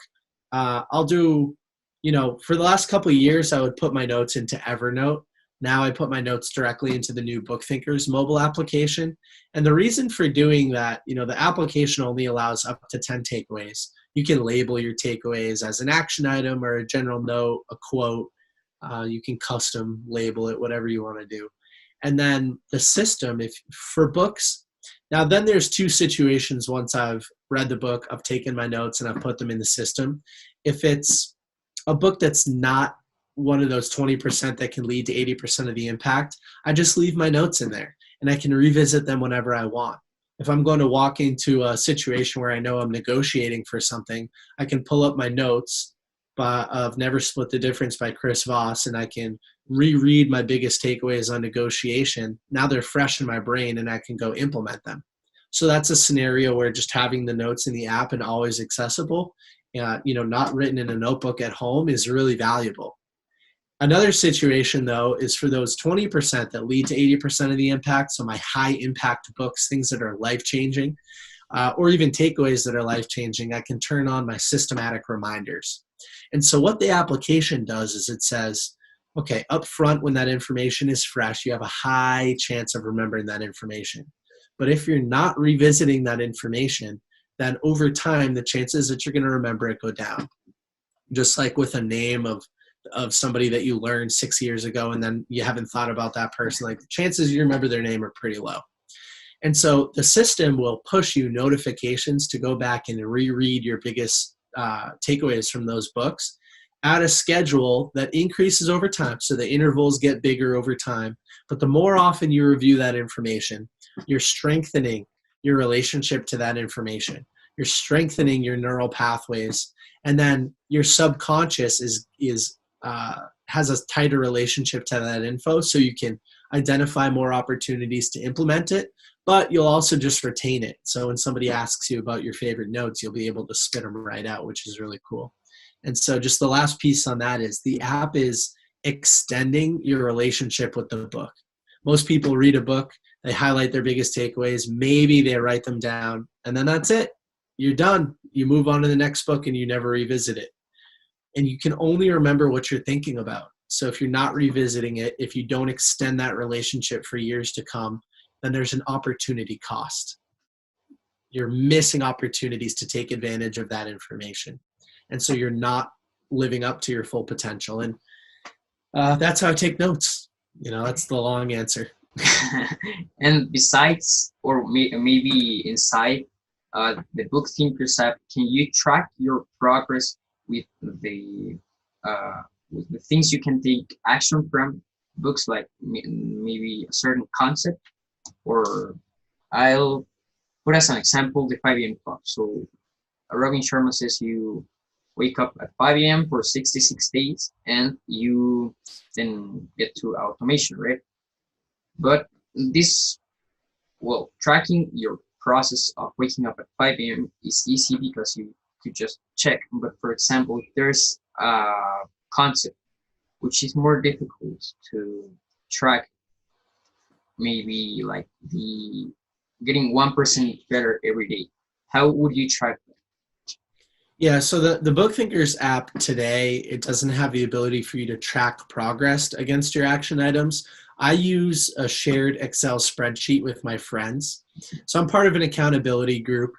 I'll do, for the last couple of years, I would put my notes into Evernote. Now I put my notes directly into the new Bookthhinkers mobile application. And the reason for doing that, the application only allows up to 10 takeaways. You can label your takeaways as an action item or a general note, a quote. You can custom label it, whatever you want to do. And then the system, if for books, now then there's two situations. Once I've read the book, I've taken my notes and I've put them in the system. If it's a book that's not one of those 20% that can lead to 80% of the impact, I just leave my notes in there and I can revisit them whenever I want. If I'm going to walk into a situation where I know I'm negotiating for something, I can pull up my notes of Never Split the Difference by Chris Voss, and I can reread my biggest takeaways on negotiation. Now they're fresh in my brain and I can go implement them. So that's a scenario where just having the notes in the app and always accessible, not written in a notebook at home, is really valuable. Another situation, though, is for those 20% that lead to 80% of the impact. So my high impact books, things that are life-changing, or even takeaways that are life-changing, I can turn on my systematic reminders. And so what the application does is it says, okay, up front, when that information is fresh, you have a high chance of remembering that information. But if you're not revisiting that information, then over time, the chances that you're going to remember it go down. Just like with a name of somebody that you learned 6 years ago and then you haven't thought about that person, like the chances you remember their name are pretty low. And so the system will push you notifications to go back and reread your biggest takeaways from those books at a schedule that increases over time. So the intervals get bigger over time. But the more often you review that information, you're strengthening your relationship to that information. You're strengthening your neural pathways. And then your subconscious has a tighter relationship to that info, so you can identify more opportunities to implement it, but you'll also just retain it. So when somebody asks you about your favorite notes, you'll be able to spit them right out, which is really cool. And so just the last piece on that is the app is extending your relationship with the book. Most people read a book, they highlight their biggest takeaways, maybe they write them down, and then that's it. You're done. You move on to the next book and you never revisit it. And you can only remember what you're thinking about. So if you're not revisiting it, if you don't extend that relationship for years to come, then there's an opportunity cost. You're missing opportunities to take advantage of that information. And so you're not living up to your full potential. And that's how I take notes. That's the long answer. And besides, or maybe inside the Bookthinkers app, can you track your progress with the things you can take action from books, like maybe a certain concept? Or I'll put as an example the 5 a.m. club. So Robin Sharma says you wake up at 5 a.m. for 66 days and you then get to automation, right? But tracking your process of waking up at 5 a.m. is easy because you could just check. But for example, there's a concept which is more difficult to track, maybe like the getting 1% better every day. How would you track that? Yeah, so the Bookthinkers app today, it doesn't have the ability for you to track progress against your action items. I use a shared Excel spreadsheet with my friends. So I'm part of an accountability group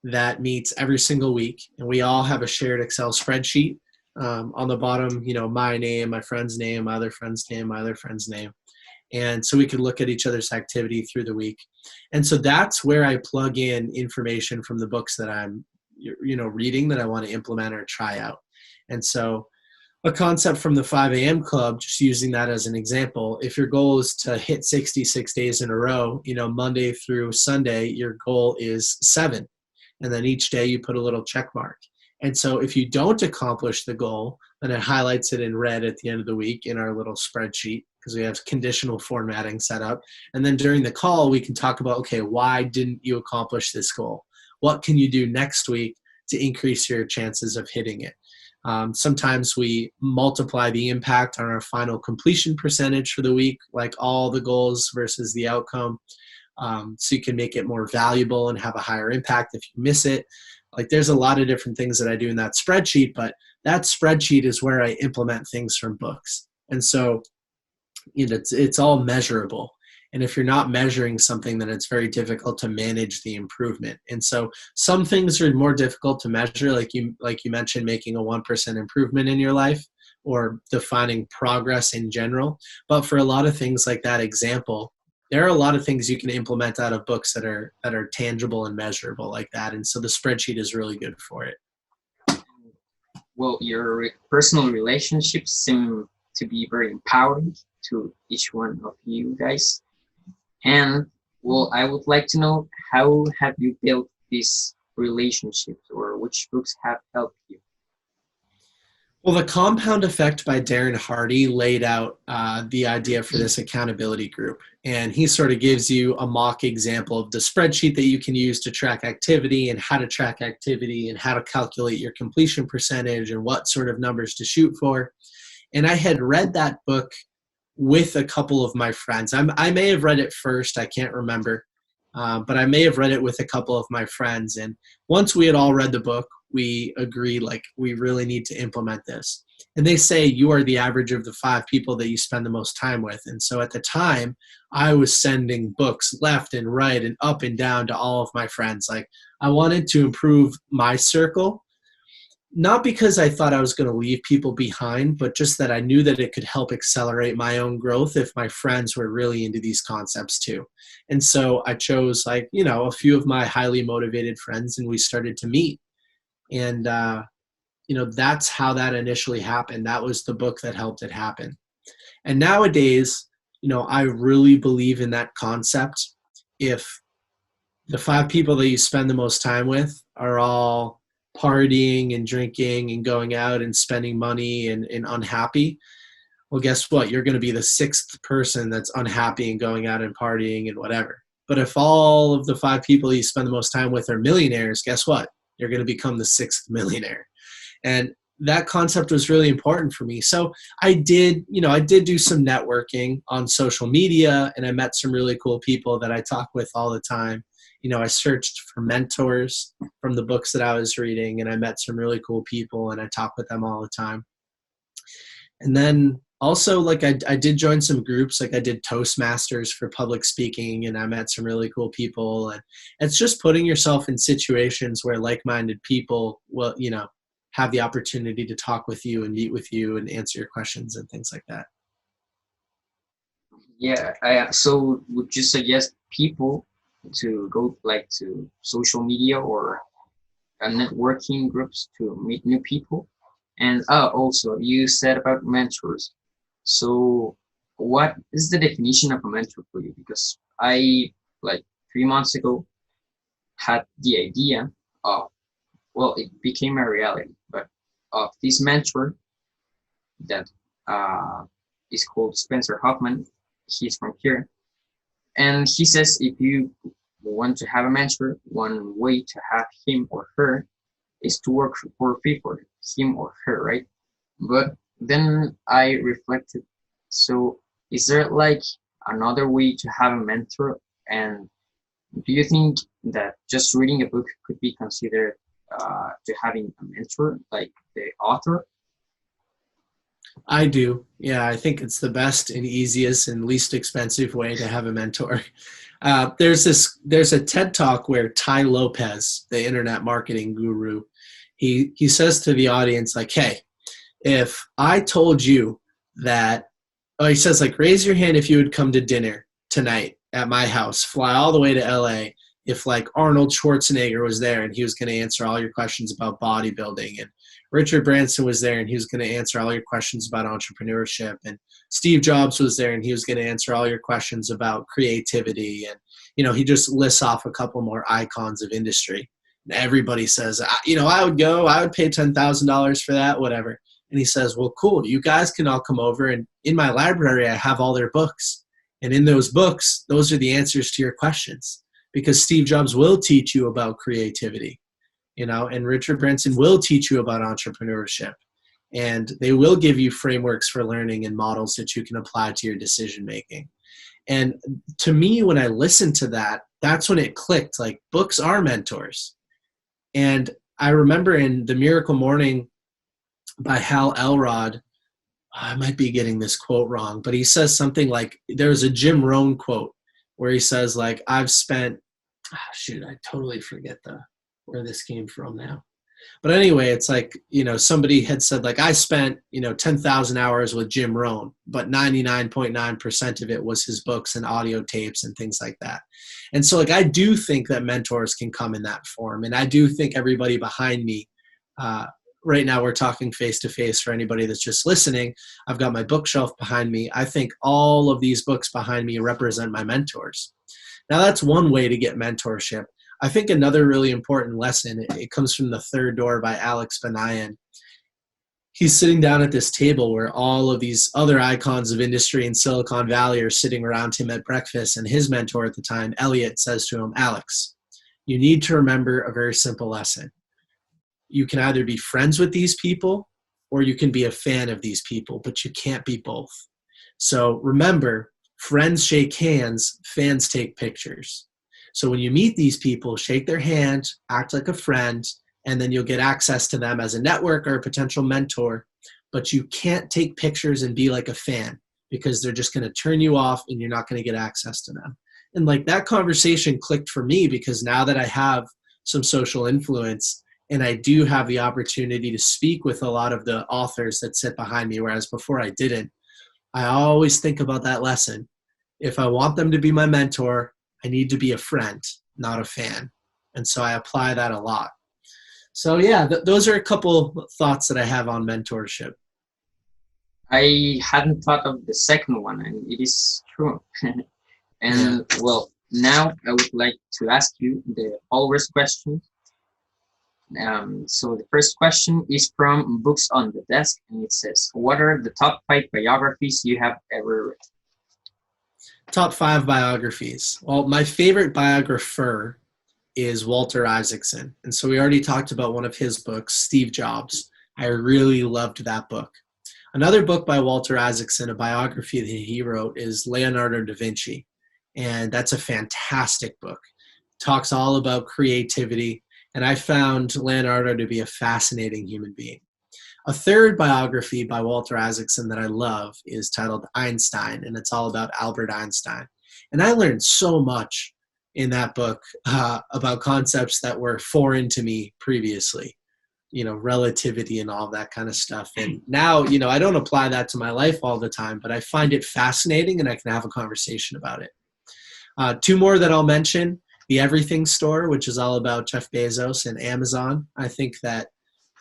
that meets every single week, and we all have a shared Excel spreadsheet. On the bottom, my name, my friend's name, my other friend's name, my other friend's name. And so we could look at each other's activity through the week. And so that's where I plug in information from the books that I'm reading that I want to implement or try out. And so a concept from the 5 a.m. club, just using that as an example, if your goal is to hit 66 days in a row, Monday through Sunday, your goal is 7. And then each day you put a little check mark. And so if you don't accomplish the goal, then it highlights it in red at the end of the week in our little spreadsheet, because we have conditional formatting set up. And then during the call, we can talk about, okay, why didn't you accomplish this goal? What can you do next week to increase your chances of hitting it? Sometimes we multiply the impact on our final completion percentage for the week, like all the goals versus the outcome. So you can make it more valuable and have a higher impact if you miss it. Like there's a lot of different things that I do in that spreadsheet, but that spreadsheet is where I implement things from books. And so it's all measurable. And if you're not measuring something, then it's very difficult to manage the improvement. And so some things are more difficult to measure, like you mentioned, making a 1% improvement in your life or defining progress in general. But for a lot of things like that example, there are a lot of things you can implement out of books that are tangible and measurable like that. And so the spreadsheet is really good for it. Well, your personal relationships seem to be very empowering to each one of you guys. And well, I would like to know, how have you built these relationships, or which books have helped you? Well, The Compound Effect by Darren Hardy laid out the idea for this accountability group. And he sort of gives you a mock example of the spreadsheet that you can use to track activity and how to track activity and how to calculate your completion percentage and what sort of numbers to shoot for. And I had read that book with a couple of my friends. I may have read it first, I can't remember, but I may have read it with a couple of my friends. And once we had all read the book, we agreed, like, we really need to implement this. And they say you are the average of the 5 people that you spend the most time with. And so at the time, I was sending books left and right and up and down to all of my friends. Like, I wanted to improve my circle, not because I thought I was going to leave people behind, but just that I knew that it could help accelerate my own growth if my friends were really into these concepts too. And so I chose, like, a few of my highly motivated friends, and we started to meet. And, that's how that initially happened. That was the book that helped it happen. And nowadays, I really believe in that concept. If the 5 people that you spend the most time with are all partying and drinking and going out and spending money and unhappy, well, guess what? You're going to be the 6th person that's unhappy and going out and partying and whatever. But if all of the 5 people you spend the most time with are millionaires, guess what? You're going to become the 6th millionaire. And that concept was really important for me. So I did do some networking on social media, and I met some really cool people that I talk with all the time. I searched for mentors from the books that I was reading, and I met some really cool people, and I talk with them all the time. And then, Also, like I did join some groups, like I did Toastmasters for public speaking, and I met some really cool people. And it's just putting yourself in situations where like-minded people will, have the opportunity to talk with you and meet with you and answer your questions and things like that. Yeah. So would you suggest people to go like to social media or networking groups to meet new people? And also, you said about mentors. So, what is the definition of a mentor for you? Because I, like 3 months ago, had the idea of, well, it became a reality, but of this mentor that uh, is called Spencer Hoffman. He's from here. And he says if you want to have a mentor, one way to have him or her is to work for free for him or her, right? But then I reflected, so is there like another way to have a mentor? And do you think that just reading a book could be considered to having a mentor, like the author? I do. Yeah, I think it's the best and easiest and least expensive way to have a mentor. There's a TED Talk where Tai Lopez, the internet marketing guru, he says to the audience, like, hey, if I told you that, he says, like, raise your hand if you would come to dinner tonight at my house, fly all the way to LA, if like Arnold Schwarzenegger was there and he was going to answer all your questions about bodybuilding, and Richard Branson was there and he was going to answer all your questions about entrepreneurship, and Steve Jobs was there and he was going to answer all your questions about creativity. And, he just lists off a couple more icons of industry. And everybody says, I would go, I would pay $10,000 for that, whatever. And he says, well, cool, you guys can all come over, and in my library, I have all their books. And in those books, those are the answers to your questions, because Steve Jobs will teach you about creativity, and Richard Branson will teach you about entrepreneurship, and they will give you frameworks for learning and models that you can apply to your decision making. And to me, when I listened to that, that's when it clicked, like, books are mentors. And I remember in The Miracle Morning by Hal Elrod, I might be getting this quote wrong, but he says something like, there's a Jim Rohn quote where he says, like, I've spent, I totally forget where this came from now. But anyway, it's like, somebody had said, like, I spent, 10,000 hours with Jim Rohn, but 99.9% of it was his books and audio tapes and things like that. And so, like, I do think that mentors can come in that form. And I do think everybody behind me, right now we're talking face to face for anybody that's just listening. I've got my bookshelf behind me. I think all of these books behind me represent my mentors. Now, that's one way to get mentorship. I think another really important lesson, it comes from The Third Door by Alex Banayan. He's sitting down at this table where all of these other icons of industry in Silicon Valley are sitting around him at breakfast, and his mentor at the time, Elliot, says to him, Alex, you need to remember a very simple lesson. You can either be friends with these people or you can be a fan of these people, but you can't be both. So remember, friends shake hands, fans take pictures. So when you meet these people, shake their hand, act like a friend, and then you'll get access to them as a network or a potential mentor. But you can't take pictures and be like a fan, because they're just going to turn you off and you're not going to get access to them. And like, that conversation clicked for me, because now that I have some social influence and I do have the opportunity to speak with a lot of the authors that sit behind me, whereas before I didn't, I always think about that lesson. If I want them to be my mentor, I need to be a friend, not a fan. And so I apply that a lot. So yeah, those are a couple thoughts that I have on mentorship. I hadn't thought of the second one, and it is true. And well, now I would like to ask you the followers question. So the first question is from Books on the Desk, and it says, what are the top 5 biographies you have ever read? Top 5 biographies. Well, my favorite biographer is Walter Isaacson. And so we already talked about one of his books, Steve Jobs. I really loved that book. Another book by Walter Isaacson, a biography that he wrote, is Leonardo da Vinci. And that's a fantastic book. It talks all about creativity. And I found Leonardo to be a fascinating human being. A third biography by Walter Isaacson that I love is titled Einstein, and it's all about Albert Einstein. And I learned so much in that book about concepts that were foreign to me previously, relativity and all that kind of stuff. And now, I don't apply that to my life all the time, but I find it fascinating and I can have a conversation about it. Two more that I'll mention: The Everything Store, which is all about Jeff Bezos, and Amazon. I think that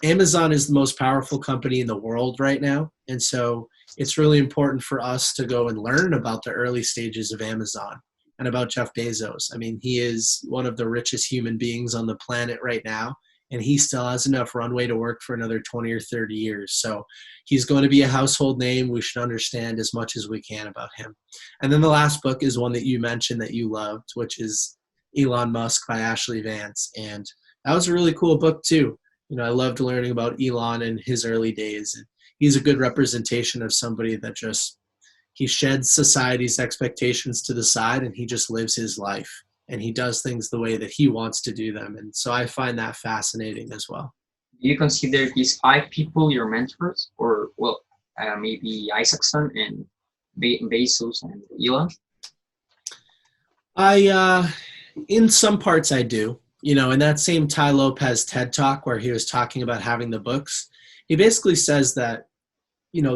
Amazon is the most powerful company in the world right now. And so it's really important for us to go and learn about the early stages of Amazon and about Jeff Bezos. I mean, he is one of the richest human beings on the planet right now, and he still has enough runway to work for another 20 or 30 years. So he's going to be a household name. We should understand as much as we can about him. And then the last book is one that you mentioned that you loved, which is Elon Musk by Ashley Vance. And that was a really cool book too. I loved learning about Elon in his early days. And he's a good representation of somebody that he sheds society's expectations to the side and he just lives his life. And he does things the way that he wants to do them. And so I find that fascinating as well. Do you consider these 5 people your mentors? Or, maybe Isaacson and Bezos and Elon? In some parts I do. In that same Ty Lopez TED Talk where he was talking about having the books, he basically says that,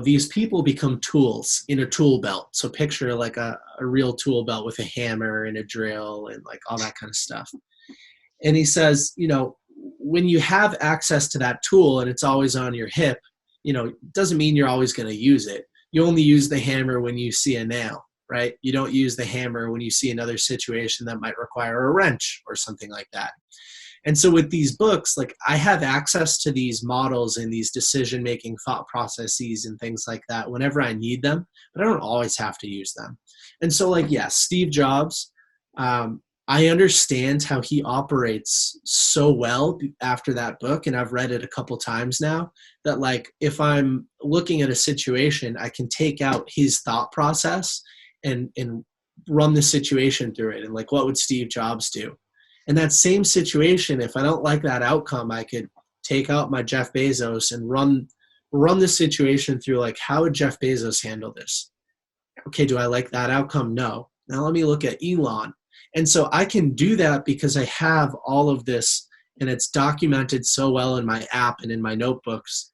these people become tools in a tool belt. So picture like a real tool belt with a hammer and a drill and like all that kind of stuff. And he says, when you have access to that tool and it's always on your hip, it doesn't mean you're always going to use it. You only use the hammer when you see a nail, right? You don't use the hammer when you see another situation that might require a wrench or something like that. And so with these books, like I have access to these models and these decision-making thought processes and things like that whenever I need them, but I don't always have to use them. And so Steve Jobs, I understand how he operates so well after that book. And I've read it a couple times now that if I'm looking at a situation, I can take out his thought process and run the situation through it. And what would Steve Jobs do? In that same situation, if I don't like that outcome, I could take out my Jeff Bezos and run the situation through how would Jeff Bezos handle this? Okay, do I like that outcome? No. Now let me look at Elon. And so I can do that because I have all of this and it's documented so well in my app and in my notebooks.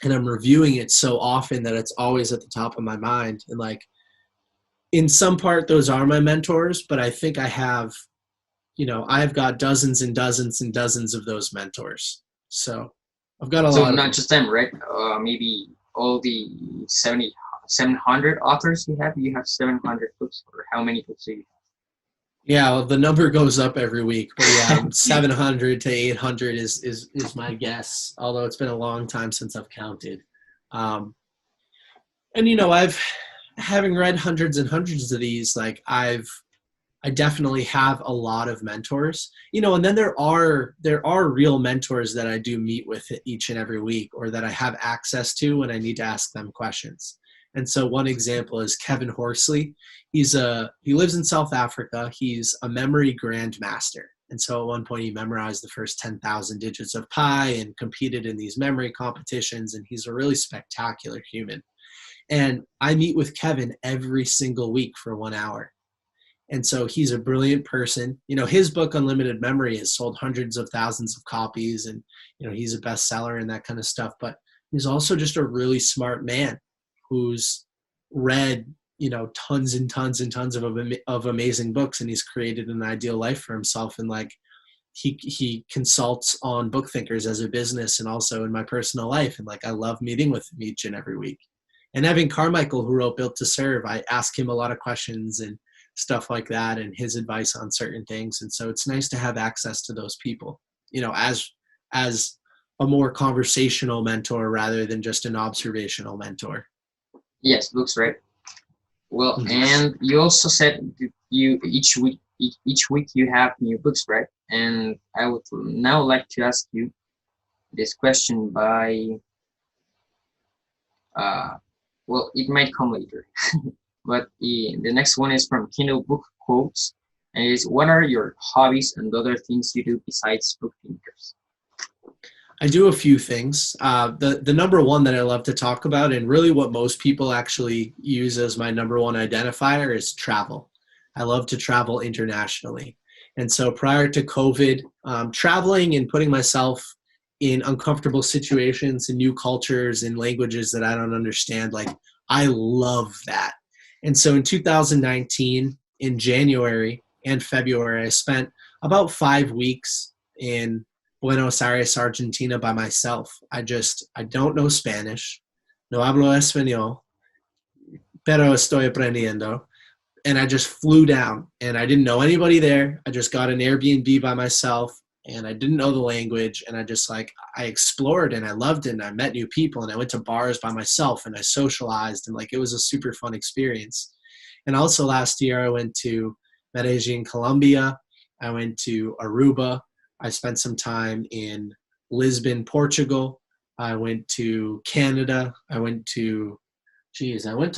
And I'm reviewing it so often that it's always at the top of my mind. And in some part, those are my mentors, but I think I have, I've got dozens and dozens and dozens of those mentors. So I've got a lot. So not just them, right? Maybe all the 700 authors you have 700 books, or how many books do you have? Yeah, well, the number goes up every week, but yeah, 700 to 800 is my guess. Although it's been a long time since I've counted. And having read hundreds and hundreds of these, I definitely have a lot of mentors, and then there are real mentors that I do meet with each and every week, or that I have access to when I need to ask them questions. And so one example is Kevin Horsley. He lives in South Africa. He's a memory grandmaster. And so at one point he memorized the first 10,000 digits of pi and competed in these memory competitions. And he's a really spectacular human. And I meet with Kevin every single week for 1 hour. And so he's a brilliant person. His book, Unlimited Memory, has sold hundreds of thousands of copies. And, he's a bestseller and that kind of stuff. But he's also just a really smart man who's read, tons and tons and tons of amazing books. And he's created an ideal life for himself. And he consults on Bookthinkers as a business and also in my personal life. And I love meeting with him each and every week. And Evan Carmichael, who wrote Built to Serve, I ask him a lot of questions and stuff like that and his advice on certain things. And so it's nice to have access to those people, as a more conversational mentor rather than just an observational mentor. Yes, books, right? Well, and you also said that you each week you have new books, right? And I would now like to ask you this question by it might come later. But the next one is from Kindle Book Quotes, and it is, what are your hobbies and other things you do besides Bookthinkers? I do a few things. The number one that I love to talk about, and really what most people actually use as my number one identifier, is travel. I love to travel internationally. And so prior to COVID, traveling and putting myself in uncomfortable situations and new cultures and languages that I don't understand, like, I love that. And so in 2019, in January and February, I spent about 5 weeks in Buenos Aires, Argentina by myself. I don't know Spanish. No hablo español, pero estoy aprendiendo. And I just flew down, and I didn't know anybody there. I just got an Airbnb by myself, and I didn't know the language. And I explored, and I loved it, and I met new people, and I went to bars by myself, and I socialized, and it was a super fun experience. And also last year I went to Medellin, Colombia. I went to Aruba. I spent some time in Lisbon, Portugal. I went to Canada. I went to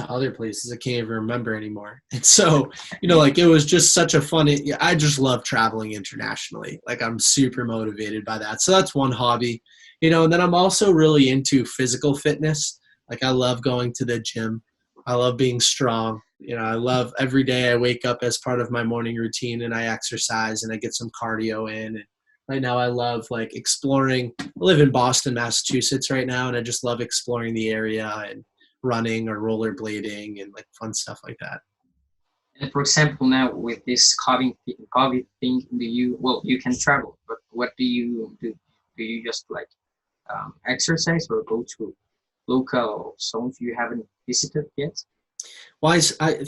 other places I can't even remember anymore. And so, it was just such a fun, I just love traveling internationally. I'm super motivated by that. So that's one hobby, and then I'm also really into physical fitness. I love going to the gym. I love being strong. I love every day I wake up as part of my morning routine and I exercise and I get some cardio in. And right now I love exploring. I live in Boston, Massachusetts right now, and I just love exploring the area and running or rollerblading and fun stuff like that. And for example, now with this COVID thing, you can travel, but what do you do? Do you just exercise or go to local zones you haven't visited yet? Well,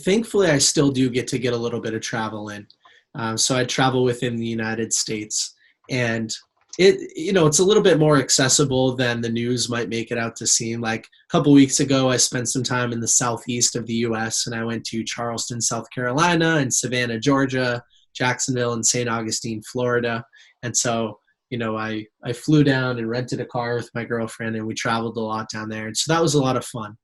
thankfully I still do get a little bit of travel in. So I travel within the United States, and it's a little bit more accessible than the news might make it out to seem. A couple weeks ago, I spent some time in the southeast of the U.S., and I went to Charleston, South Carolina, and Savannah, Georgia, Jacksonville, and St. Augustine, Florida. And so, I flew down and rented a car with my girlfriend, and we traveled a lot down there. And so that was a lot of fun.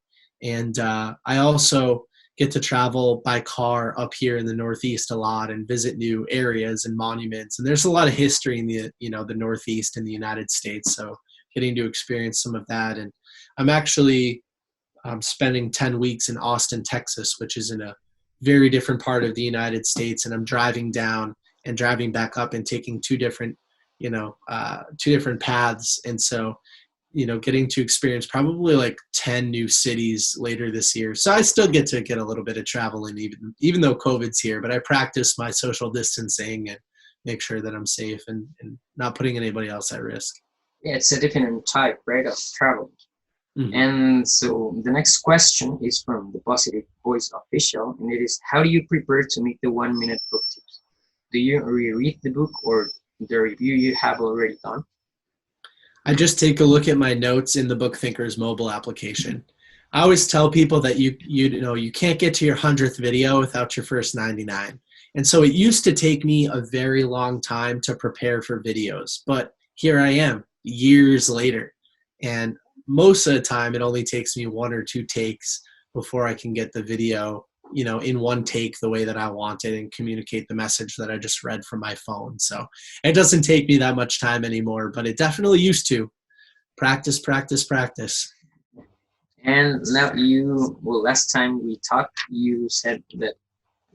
And I also get to travel by car up here in the Northeast a lot and visit new areas and monuments. And there's a lot of history in the Northeast in the United States. So getting to experience some of that. And I'm actually spending 10 weeks in Austin, Texas, which is in a very different part of the United States. And I'm driving down and driving back up and taking two different paths. And so, getting to experience probably 10 new cities later this year. So I still get a little bit of travel in, even though COVID's here, but I practice my social distancing and make sure that I'm safe and not putting anybody else at risk. Yeah, it's a different type, right, of travel. Mm-hmm. And so the next question is from the Positive Voice Official, and it is, how do you prepare to make the 1-minute book tips? Do you reread the book or the review you have already done? I just take a look at my notes in the Bookthhinkers mobile application. I always tell people that you can't get to your 100th video without your first 99. And so it used to take me a very long time to prepare for videos, but here I am years later. And most of the time it only takes me 1 or 2 takes before I can get the video, in one take the way that I want it and communicate the message that I just read from my phone. So it doesn't take me that much time anymore, but it definitely used to. Practice, practice, practice. And now last time we talked, you said that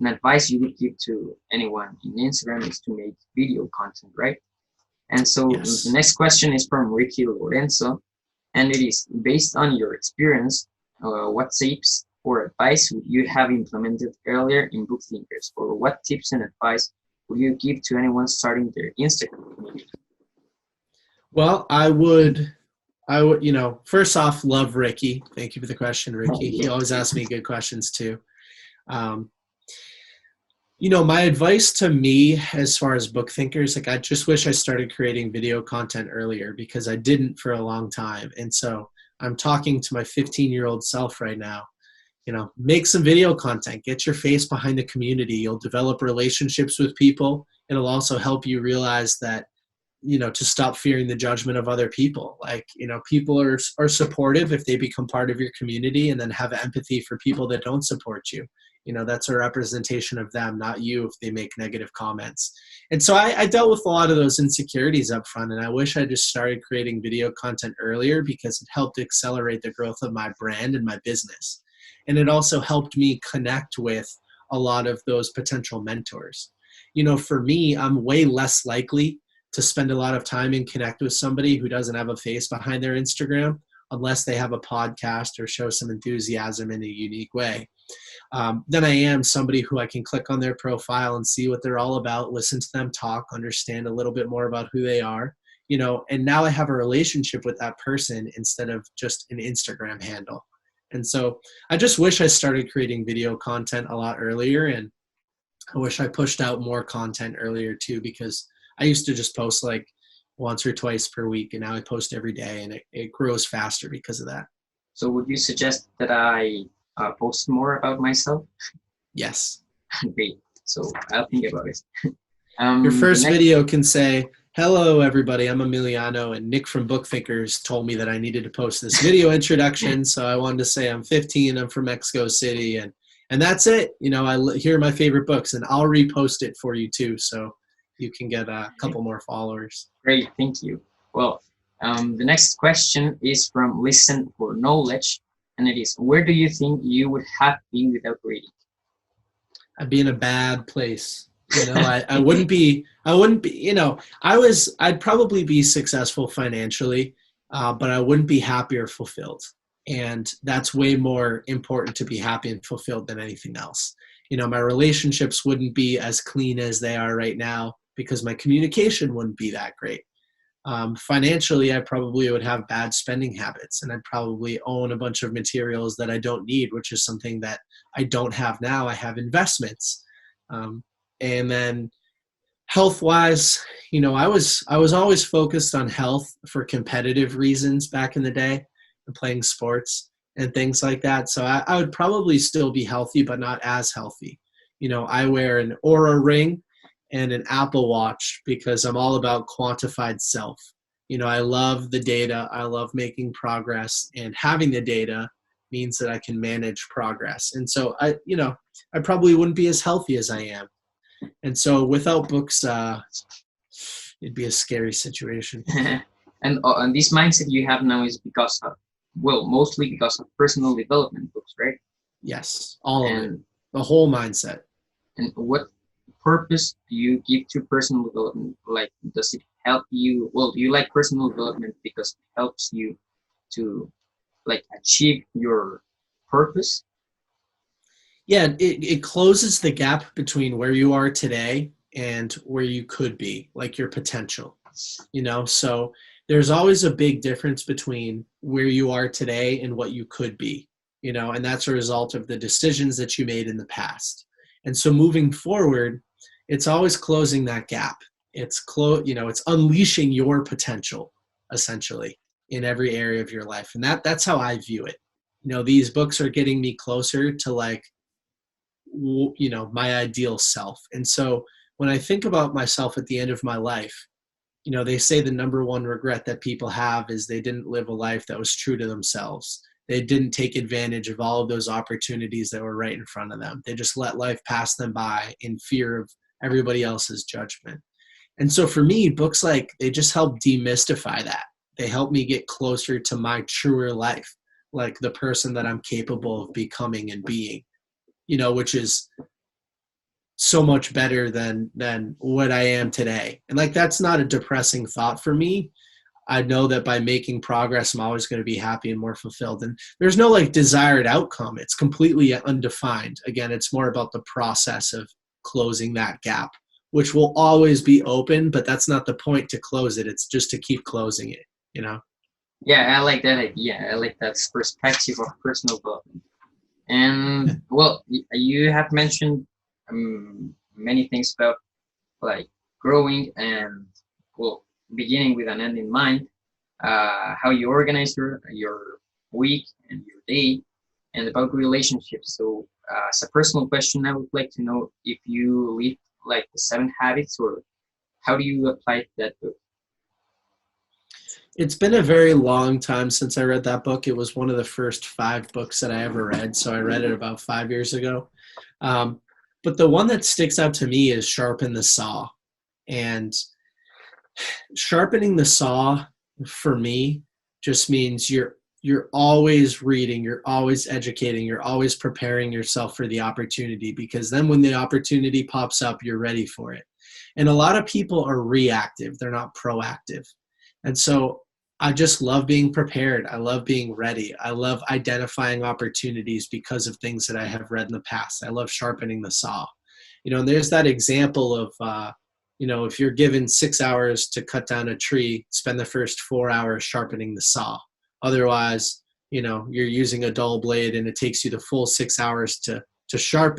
an advice you would give to anyone in Instagram is to make video content, right? And so yes. The next question is from Ricky Lorenzo, and it is, based on your experience, what tips or advice would you have implemented earlier in Bookthhinkers, or what tips and advice would you give to anyone starting their Instagram community? Well, I would, first off, love Ricky. Thank you for the question, Ricky. He always asks me good questions too. My advice to me as far as Bookthhinkers, I just wish I started creating video content earlier, because I didn't for a long time. And so I'm talking to my 15-year-old self right now. Make some video content, get your face behind the community. You'll develop relationships with people. It'll also help you realize that, to stop fearing the judgment of other people. People are supportive if they become part of your community, and then have empathy for people that don't support you. That's a representation of them, not you, if they make negative comments. And so I dealt with a lot of those insecurities up front, and I wish I just started creating video content earlier, because it helped accelerate the growth of my brand and my business. And it also helped me connect with a lot of those potential mentors. For me, I'm way less likely to spend a lot of time and connect with somebody who doesn't have a face behind their Instagram, unless they have a podcast or show some enthusiasm in a unique way. Then I am somebody who I can click on their profile and see what they're all about, listen to them talk, understand a little bit more about who they are, and now I have a relationship with that person instead of just an Instagram handle. And so I just wish I started creating video content a lot earlier, and I wish I pushed out more content earlier too, because I used to just post like once or twice per week, and now I post every day, and it grows faster because of that. So would you suggest that I post more about myself? Yes. Great. So I'll think about it. Your first video can say, "Hello, everybody. I'm Emiliano, and Nick from Bookthinkers told me that I needed to post this video introduction. So I wanted to say I'm 15, I'm from Mexico City, and that's it. Here are my favorite books, and I'll repost it for you too, so you can get a couple more followers." Great, thank you. Well, the next question is from Listen for Knowledge, and it is, where do you think you would have been without reading? I'd be in a bad place. I wouldn't be, I'd probably be successful financially, but I wouldn't be happy or fulfilled. And that's way more important to be happy and fulfilled than anything else. My relationships wouldn't be as clean as they are right now, because my communication wouldn't be that great. Financially, I probably would have bad spending habits, and I'd probably own a bunch of materials that I don't need, which is something that I don't have now. I have investments. And then health-wise, I was always focused on health for competitive reasons back in the day, and playing sports and things like that. So I would probably still be healthy, but not as healthy. I wear an Oura ring and an Apple Watch because I'm all about quantified self. I love the data. I love making progress, and having the data means that I can manage progress. And so I probably wouldn't be as healthy as I am. And so without books, it'd be a scary situation. And this mindset you have now is because of, mostly because of personal development books, right? Yes, all of it, the whole mindset. And what purpose do you give to personal development? Like, does it help you? Well, do you like personal development because it helps you to achieve your purpose? Yeah, it closes the gap between where you are today and where you could be, like your potential. So there's always a big difference between where you are today and what you could be, and that's a result of the decisions that you made in the past. And so moving forward, it's always closing that gap. It's it's unleashing your potential, essentially, in every area of your life. And that's how I view it. These books are getting me closer to my ideal self. And so when I think about myself at the end of my life, they say the number one regret that people have is they didn't live a life that was true to themselves. They didn't take advantage of all of those opportunities that were right in front of them. They just let life pass them by in fear of everybody else's judgment. And so for me, books they just help demystify that. They help me get closer to my truer life, like the person that I'm capable of becoming and being, which is so much better than what I am today. And that's not a depressing thought for me. I know that by making progress, I'm always going to be happy and more fulfilled. And there's no desired outcome. It's completely undefined. Again, it's more about the process of closing that gap, which will always be open, but that's not the point to close it. It's just to keep closing it, Yeah, I like that idea. I like that perspective of personal development. And you have mentioned many things about growing and beginning with an end in mind, how you organize your week and your day, and about relationships. So as a personal question, I would like to know if you live the 7 habits, or how do you apply that book? It's been a very long time since I read that book. It was one of the first 5 books that I ever read. So I read it about 5 years ago. But the one that sticks out to me is sharpen the saw. And sharpening the saw for me just means you're always reading, you're always educating, you're always preparing yourself for the opportunity, because then when the opportunity pops up, you're ready for it. And a lot of people are reactive, they're not proactive. And so I just love being prepared. I love being ready. I love identifying opportunities because of things that I have read in the past. I love sharpening the saw. And there's that example of, if you're given 6 hours to cut down a tree, spend the first 4 hours sharpening the saw. Otherwise, you're using a dull blade and it takes you the full 6 hours to cut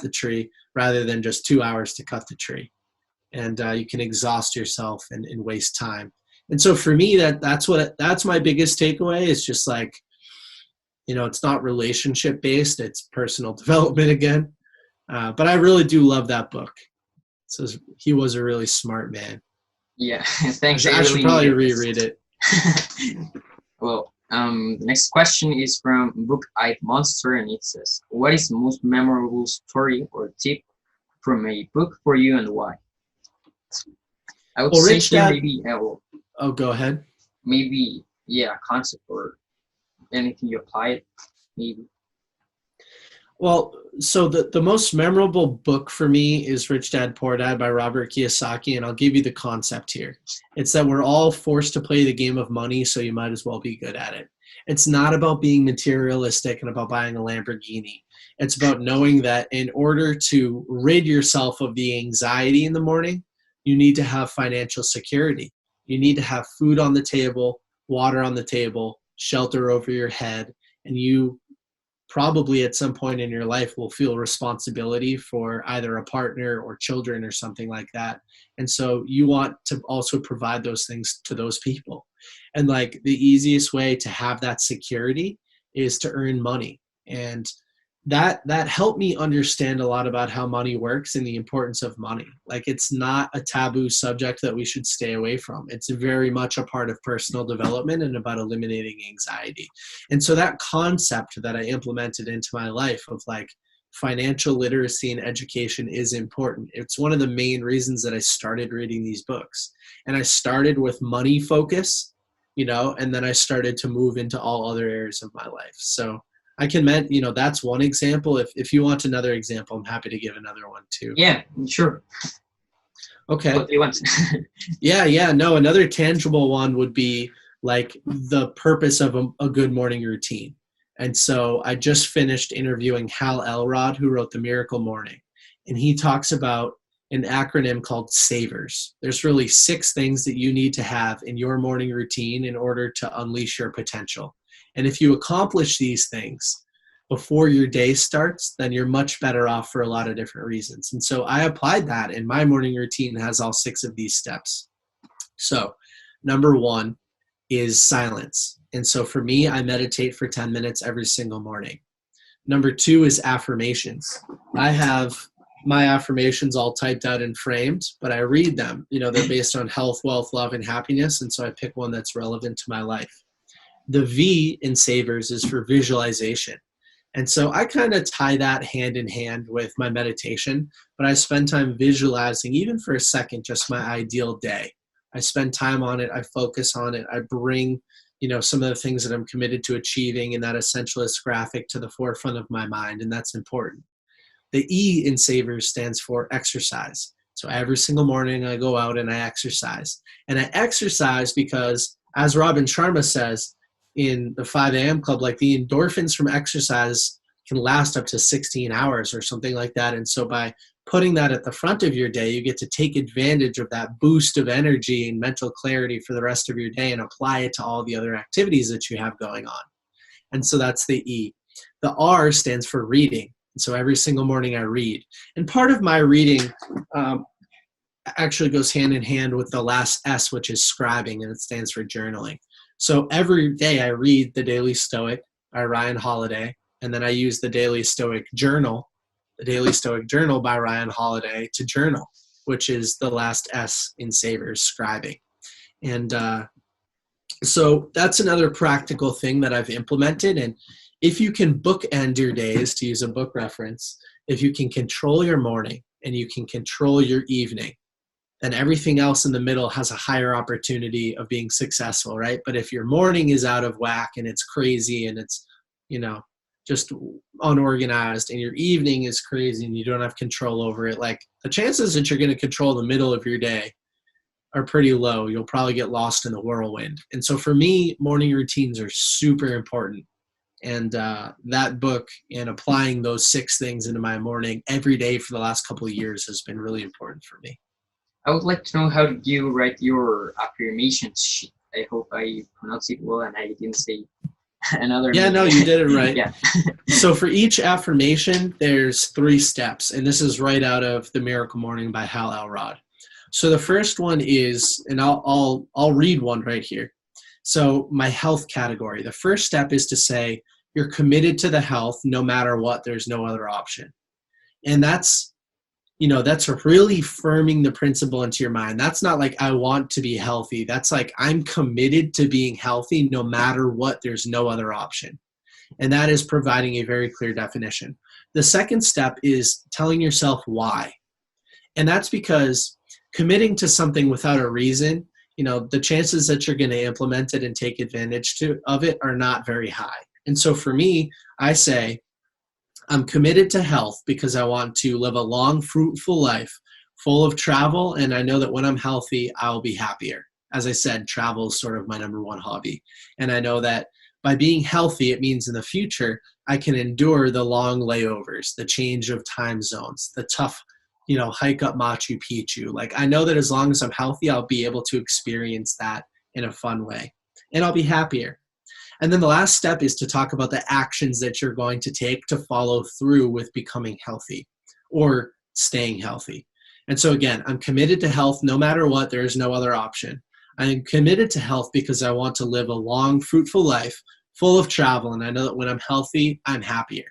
the tree, rather than just 2 hours to cut the tree. And you can exhaust yourself and waste time. And so for me, that's my biggest takeaway. Is just like, it's not relationship based, it's personal development again. But I really do love that book. So he was a really smart man. Yeah, thanks. I should probably reread it. Well, next question is from Book Monster, and it says, what is the most memorable story or tip from a book for you, and why? I would say here maybe... Oh, go ahead. Maybe, yeah, concept or anything you apply it, maybe. Well, so the most memorable book for me is Rich Dad Poor Dad by Robert Kiyosaki, and I'll give you the concept here. It's that we're all forced to play the game of money, so you might as well be good at it. It's not about being materialistic and about buying a Lamborghini. It's about knowing that in order to rid yourself of the anxiety in the morning, you need to have financial security. You need to have food on the table, water on the table, shelter over your head, and you probably at some point in your life will feel responsibility for either a partner or children or something like that. And so you want to also provide those things to those people. And like the easiest way to have that security is to earn money. And that helped me understand a lot about how money works and the importance of money. Like, it's not a taboo subject that we should stay away from. It's very much a part of personal development and about eliminating anxiety. And so that concept that I implemented into my life of like financial literacy and education is important. It's one of the main reasons that I started reading these books. And I started with money focus, and then I started to move into all other areas of my life. So I can that's one example. If you want another example, I'm happy to give another one too. Yeah, sure. Okay. What do you want? Yeah. No, another tangible one would be like the purpose of a good morning routine. And so I just finished interviewing Hal Elrod, who wrote The Miracle Morning. And he talks about an acronym called SAVERS. There's really 6 things that you need to have in your morning routine in order to unleash your potential. And if you accomplish these things before your day starts, then you're much better off for a lot of different reasons. And so I applied that, and my morning routine has all 6 of these steps. So number 1 is silence. And so for me, I meditate for 10 minutes every single morning. Number 2 is affirmations. I have my affirmations all typed out and framed, but I read them. They're based on health, wealth, love, and happiness. And so I pick one that's relevant to my life. The V in SAVERS is for visualization. And so I kind of tie that hand in hand with my meditation, but I spend time visualizing, even for a second, just my ideal day. I spend time on it. I focus on it. I bring, some of the things that I'm committed to achieving in that essentialist graphic to the forefront of my mind. And that's important. The E in SAVERS stands for exercise. So every single morning I go out and I exercise. And I exercise because, as Robin Sharma says, in the 5 a.m. club, like the endorphins from exercise can last up to 16 hours or something like that. And so by putting that at the front of your day, you get to take advantage of that boost of energy and mental clarity for the rest of your day and apply it to all the other activities that you have going on. And so that's the E. The R stands for reading. And so every single morning I read. And part of my reading actually goes hand in hand with the last S, which is scribing, and it stands for journaling. So every day I read The Daily Stoic by Ryan Holiday, and then I use the Daily Stoic Journal by Ryan Holiday to journal, which is the last S in SAVERS, scribing. And so that's another practical thing that I've implemented. And if you can bookend your days, to use a book reference, if you can control your morning and you can control your evening, then everything else in the middle has a higher opportunity of being successful, right? But if your morning is out of whack and it's crazy and it's, just unorganized, and your evening is crazy and you don't have control over it, like the chances that you're going to control the middle of your day are pretty low. You'll probably get lost in the whirlwind. And so for me, morning routines are super important. And that book and applying those 6 things into my morning every day for the last couple of years has been really important for me. I would like to know, how did you write your affirmation sheet? I hope I pronounced it well and I didn't say another. Yeah, no, you did it right. Yeah. So for each affirmation, there's 3 steps, and this is right out of The Miracle Morning by Hal Elrod. So the first one is, and I'll read one right here. So my health category, the first step is to say you're committed to the health no matter what. There's no other option, and that's really firming the principle into your mind. That's not like I want to be healthy. That's like I'm committed to being healthy no matter what. There's no other option. And that is providing a very clear definition. The second step is telling yourself why. And that's because committing to something without a reason, the chances that you're going to implement it and take advantage of it are not very high. And so for me, I say, I'm committed to health because I want to live a long, fruitful life full of travel. And I know that when I'm healthy, I'll be happier. As I said, travel is sort of my number one hobby. And I know that by being healthy, it means in the future, I can endure the long layovers, the change of time zones, the tough, hike up Machu Picchu. Like I know that as long as I'm healthy, I'll be able to experience that in a fun way and I'll be happier. And then the last step is to talk about the actions that you're going to take to follow through with becoming healthy or staying healthy. And so again, I'm committed to health no matter what. There is no other option. I'm committed to health because I want to live a long, fruitful life full of travel. And I know that when I'm healthy, I'm happier.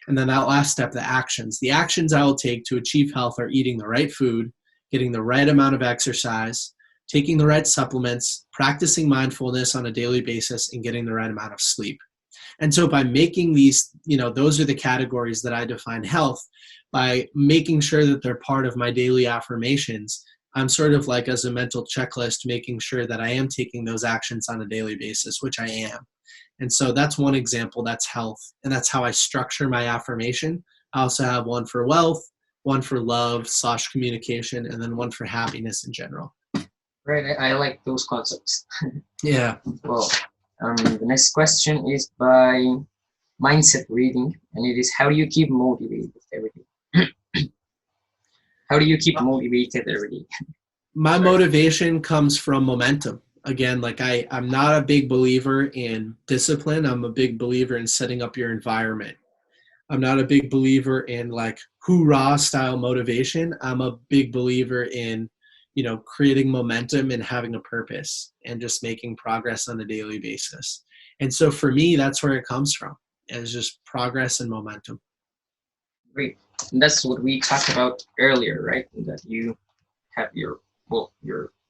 And then that last step, the actions. The actions I will take to achieve health are eating the right food, getting the right amount of exercise, taking the right supplements, practicing mindfulness on a daily basis, and getting the right amount of sleep. And so by making these, those are the categories that I define health, by making sure that they're part of my daily affirmations, I'm sort of like as a mental checklist, making sure that I am taking those actions on a daily basis, which I am. And so that's one example, that's health. And that's how I structure my affirmation. I also have one for wealth, one for love / communication, and then one for happiness in general. Right, I like those concepts. Yeah. Well, the next question is by Mindset Reading, and it is, how do you keep motivated every day? How do you keep motivated every day? My motivation comes from momentum. Again, like I'm not a big believer in discipline. I'm a big believer in setting up your environment. I'm not a big believer in like hoorah style motivation. I'm a big believer in creating momentum and having a purpose and just making progress on a daily basis. And so for me, that's where it comes from. It's just progress and momentum. Great. And that's what we talked about earlier, right? That you have your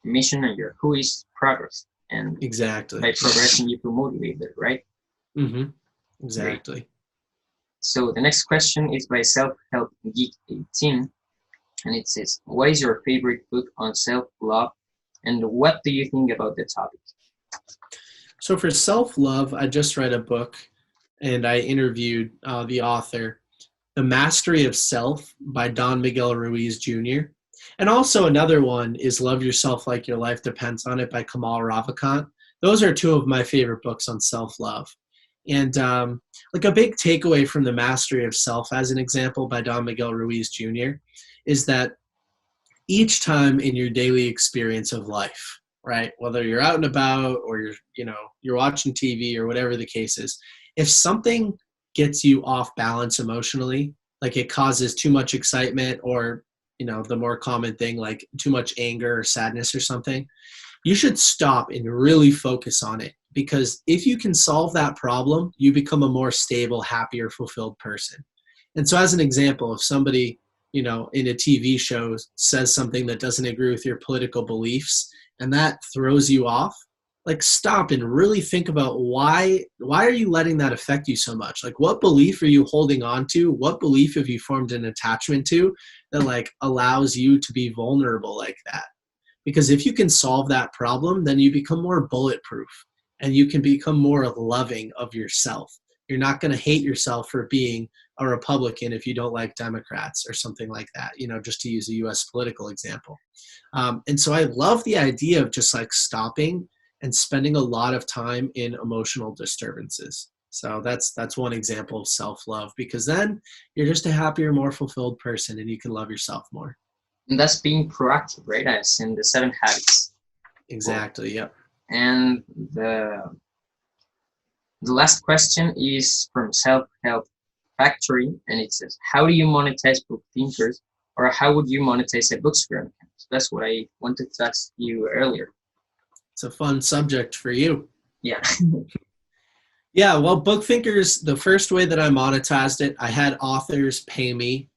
mission and your who is progress. And exactly. By progressing, you feel motivated, right? Mm-hmm. Exactly. Great. So the next question is by Self-Help Geek 18. And it says, what is your favorite book on self-love and what do you think about the topic? So for self-love, I just read a book and I interviewed the author, The Mastery of Self by Don Miguel Ruiz Jr. And also another one is Love Yourself Like Your Life Depends on It by Kamal Ravikant. Those are 2 of my favorite books on self-love. And like a big takeaway from The Mastery of Self, as an example, by Don Miguel Ruiz Jr., is that each time in your daily experience of life, right, whether you're out and about or you're watching TV or whatever the case is, if something gets you off balance emotionally, like it causes too much excitement or, the more common thing, like too much anger or sadness or something, you should stop and really focus on it. Because if you can solve that problem, you become a more stable, happier, fulfilled person. And so as an example, if somebody, in a TV show says something that doesn't agree with your political beliefs and that throws you off, like stop and really think about why are you letting that affect you so much? Like what belief are you holding on to? What belief have you formed an attachment to that like allows you to be vulnerable like that? Because if you can solve that problem, then you become more bulletproof and you can become more loving of yourself. You're not going to hate yourself for being a Republican if you don't like Democrats or something like that, you know, just to use a US political example. And so I love the idea of just like stopping and spending a lot of time in emotional disturbances. So that's one example of self-love, because then you're just a happier, more fulfilled person and you can love yourself more. And that's being proactive, right? As in the 7 habits. Exactly, yep. And the last question is from Self-Help Factory, and it says, how do you monetize Bookthinkers, or how would you monetize a Booksphere account? So that's what I wanted to ask you earlier. It's a fun subject for you. Yeah. Yeah, well, Bookthinkers, the first way that I monetized it, I had authors pay me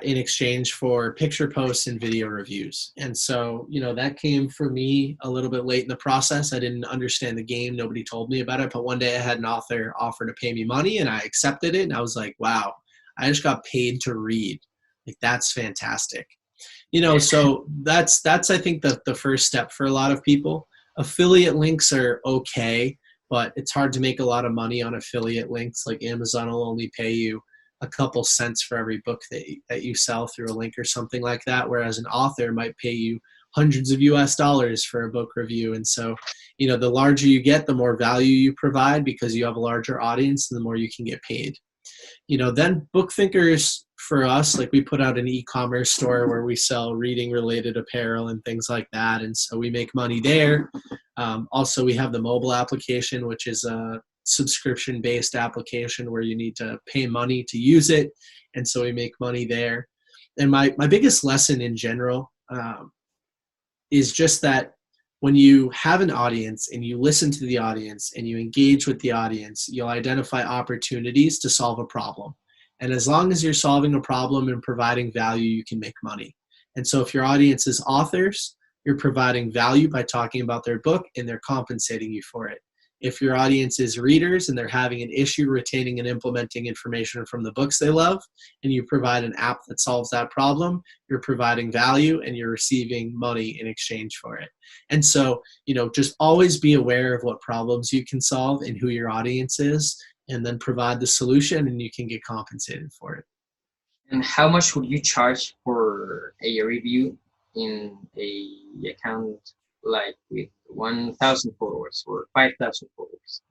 in exchange for picture posts and video reviews. And so, you know, that came for me a little bit late in the process. I didn't understand the game. Nobody told me about it. But one day I had an author offer to pay me money and I accepted it. And I was like, wow, I just got paid to read. Like, that's fantastic. You know, so that's I think the first step for a lot of people. Affiliate links are okay, but it's hard to make a lot of money on affiliate links. Like Amazon will only pay you a couple cents for every book that you sell through a link or something like that, whereas an author might pay you hundreds of US dollars for a book review. And so, you know, the larger you get, the more value you provide because you have a larger audience and the more you can get paid. You know, then Bookthinkers for us, like we put out an e-commerce store where we sell reading related apparel and things like that. And so we make money there. Also, we have the mobile application, which is a subscription-based application where you need to pay money to use it. And so we make money there. And my biggest lesson in general is just that when you have an audience and you listen to the audience and you engage with the audience, you'll identify opportunities to solve a problem. And as long as you're solving a problem and providing value, you can make money. And so if your audience is authors, you're providing value by talking about their book and they're compensating you for it. If your audience is readers and they're having an issue retaining and implementing information from the books they love, and you provide an app that solves that problem, you're providing value and you're receiving money in exchange for it. And so, you know, just always be aware of what problems you can solve and who your audience is, and then provide the solution and you can get compensated for it. And how much would you charge for a review in a account like with 1,000 followers or 5,000 followers?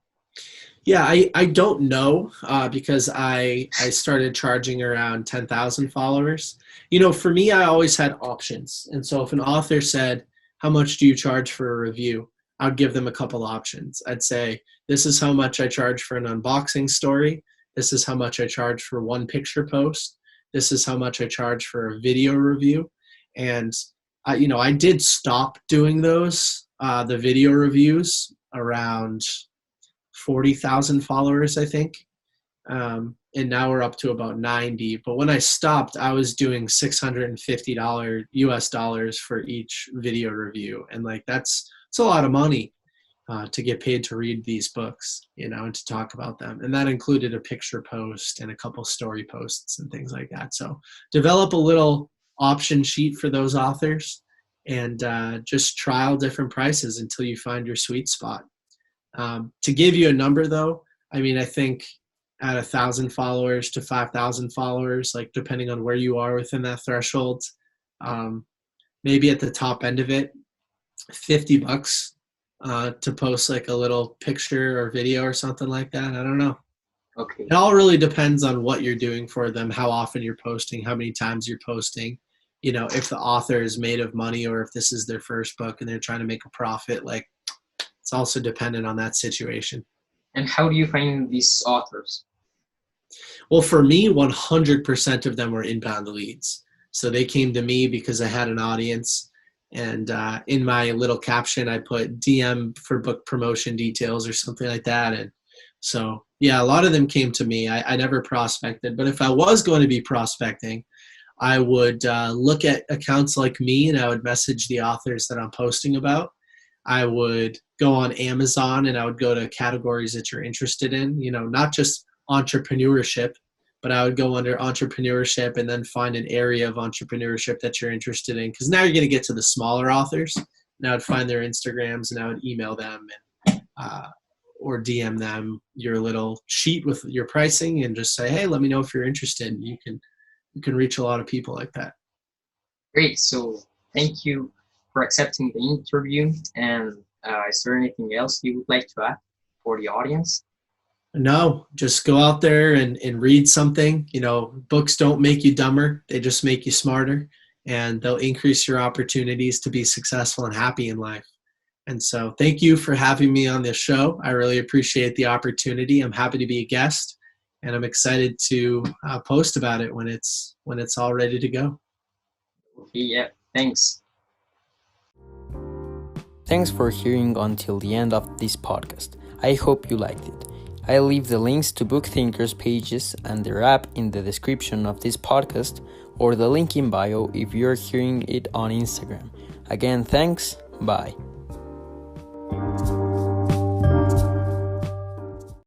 Yeah, I don't know because I started charging around 10,000 followers. You know, for me, I always had options. And so if an author said, how much do you charge for a review? I'd give them a couple options. I'd say, this is how much I charge for an unboxing story. This is how much I charge for one picture post. This is how much I charge for a video review. And you know, I did stop doing those, the video reviews around 40,000 followers, I think. And now we're up to about 90. But when I stopped, I was doing $650 US dollars for each video review. And like, it's a lot of money to get paid to read these books, you know, and to talk about them. And that included a picture post and a couple story posts and things like that. So develop a little option sheet for those authors and just trial different prices until you find your sweet spot. To give you a number though, I mean, I think at 1,000 followers to 5,000 followers, like depending on where you are within that threshold, maybe at the top end of it, $50 to post like a little picture or video or something like that. I don't know. Okay. It all really depends on what you're doing for them, how often you're posting, how many times you're posting. You know, if the author is made of money or if this is their first book and they're trying to make a profit, like it's also dependent on that situation. And how do you find these authors? Well, for me, 100% of them were inbound leads. So they came to me because I had an audience. And in my little caption, I put DM for book promotion details or something like that. And so, yeah, a lot of them came to me. I never prospected. But if I was going to be prospecting, I would look at accounts like me and I would message the authors that I'm posting about. I would go on Amazon and I would go to categories that you're interested in, not just entrepreneurship, but I would go under entrepreneurship and then find an area of entrepreneurship that you're interested in. Because now you're going to get to the smaller authors. And I would find their Instagrams and I would email them and, or DM them your little sheet with your pricing and just say, hey, let me know if you're interested. And you can reach a lot of people like that. Great. So thank you for accepting the interview. And is there anything else you would like to add for the audience? No, just go out there and read something. Books don't make you dumber. They just make you smarter, and they'll increase your opportunities to be successful and happy in life. And so thank you for having me on this show. I really appreciate the opportunity. I'm happy to be a guest, and I'm excited to post about it when it's all ready to go. Okay, yeah, thanks. Thanks for hearing until the end of this podcast. I hope you liked it. I'll leave the links to Bookthinkers pages and their app in the description of this podcast, or the link in bio if you're hearing it on Instagram. Again, thanks. Bye.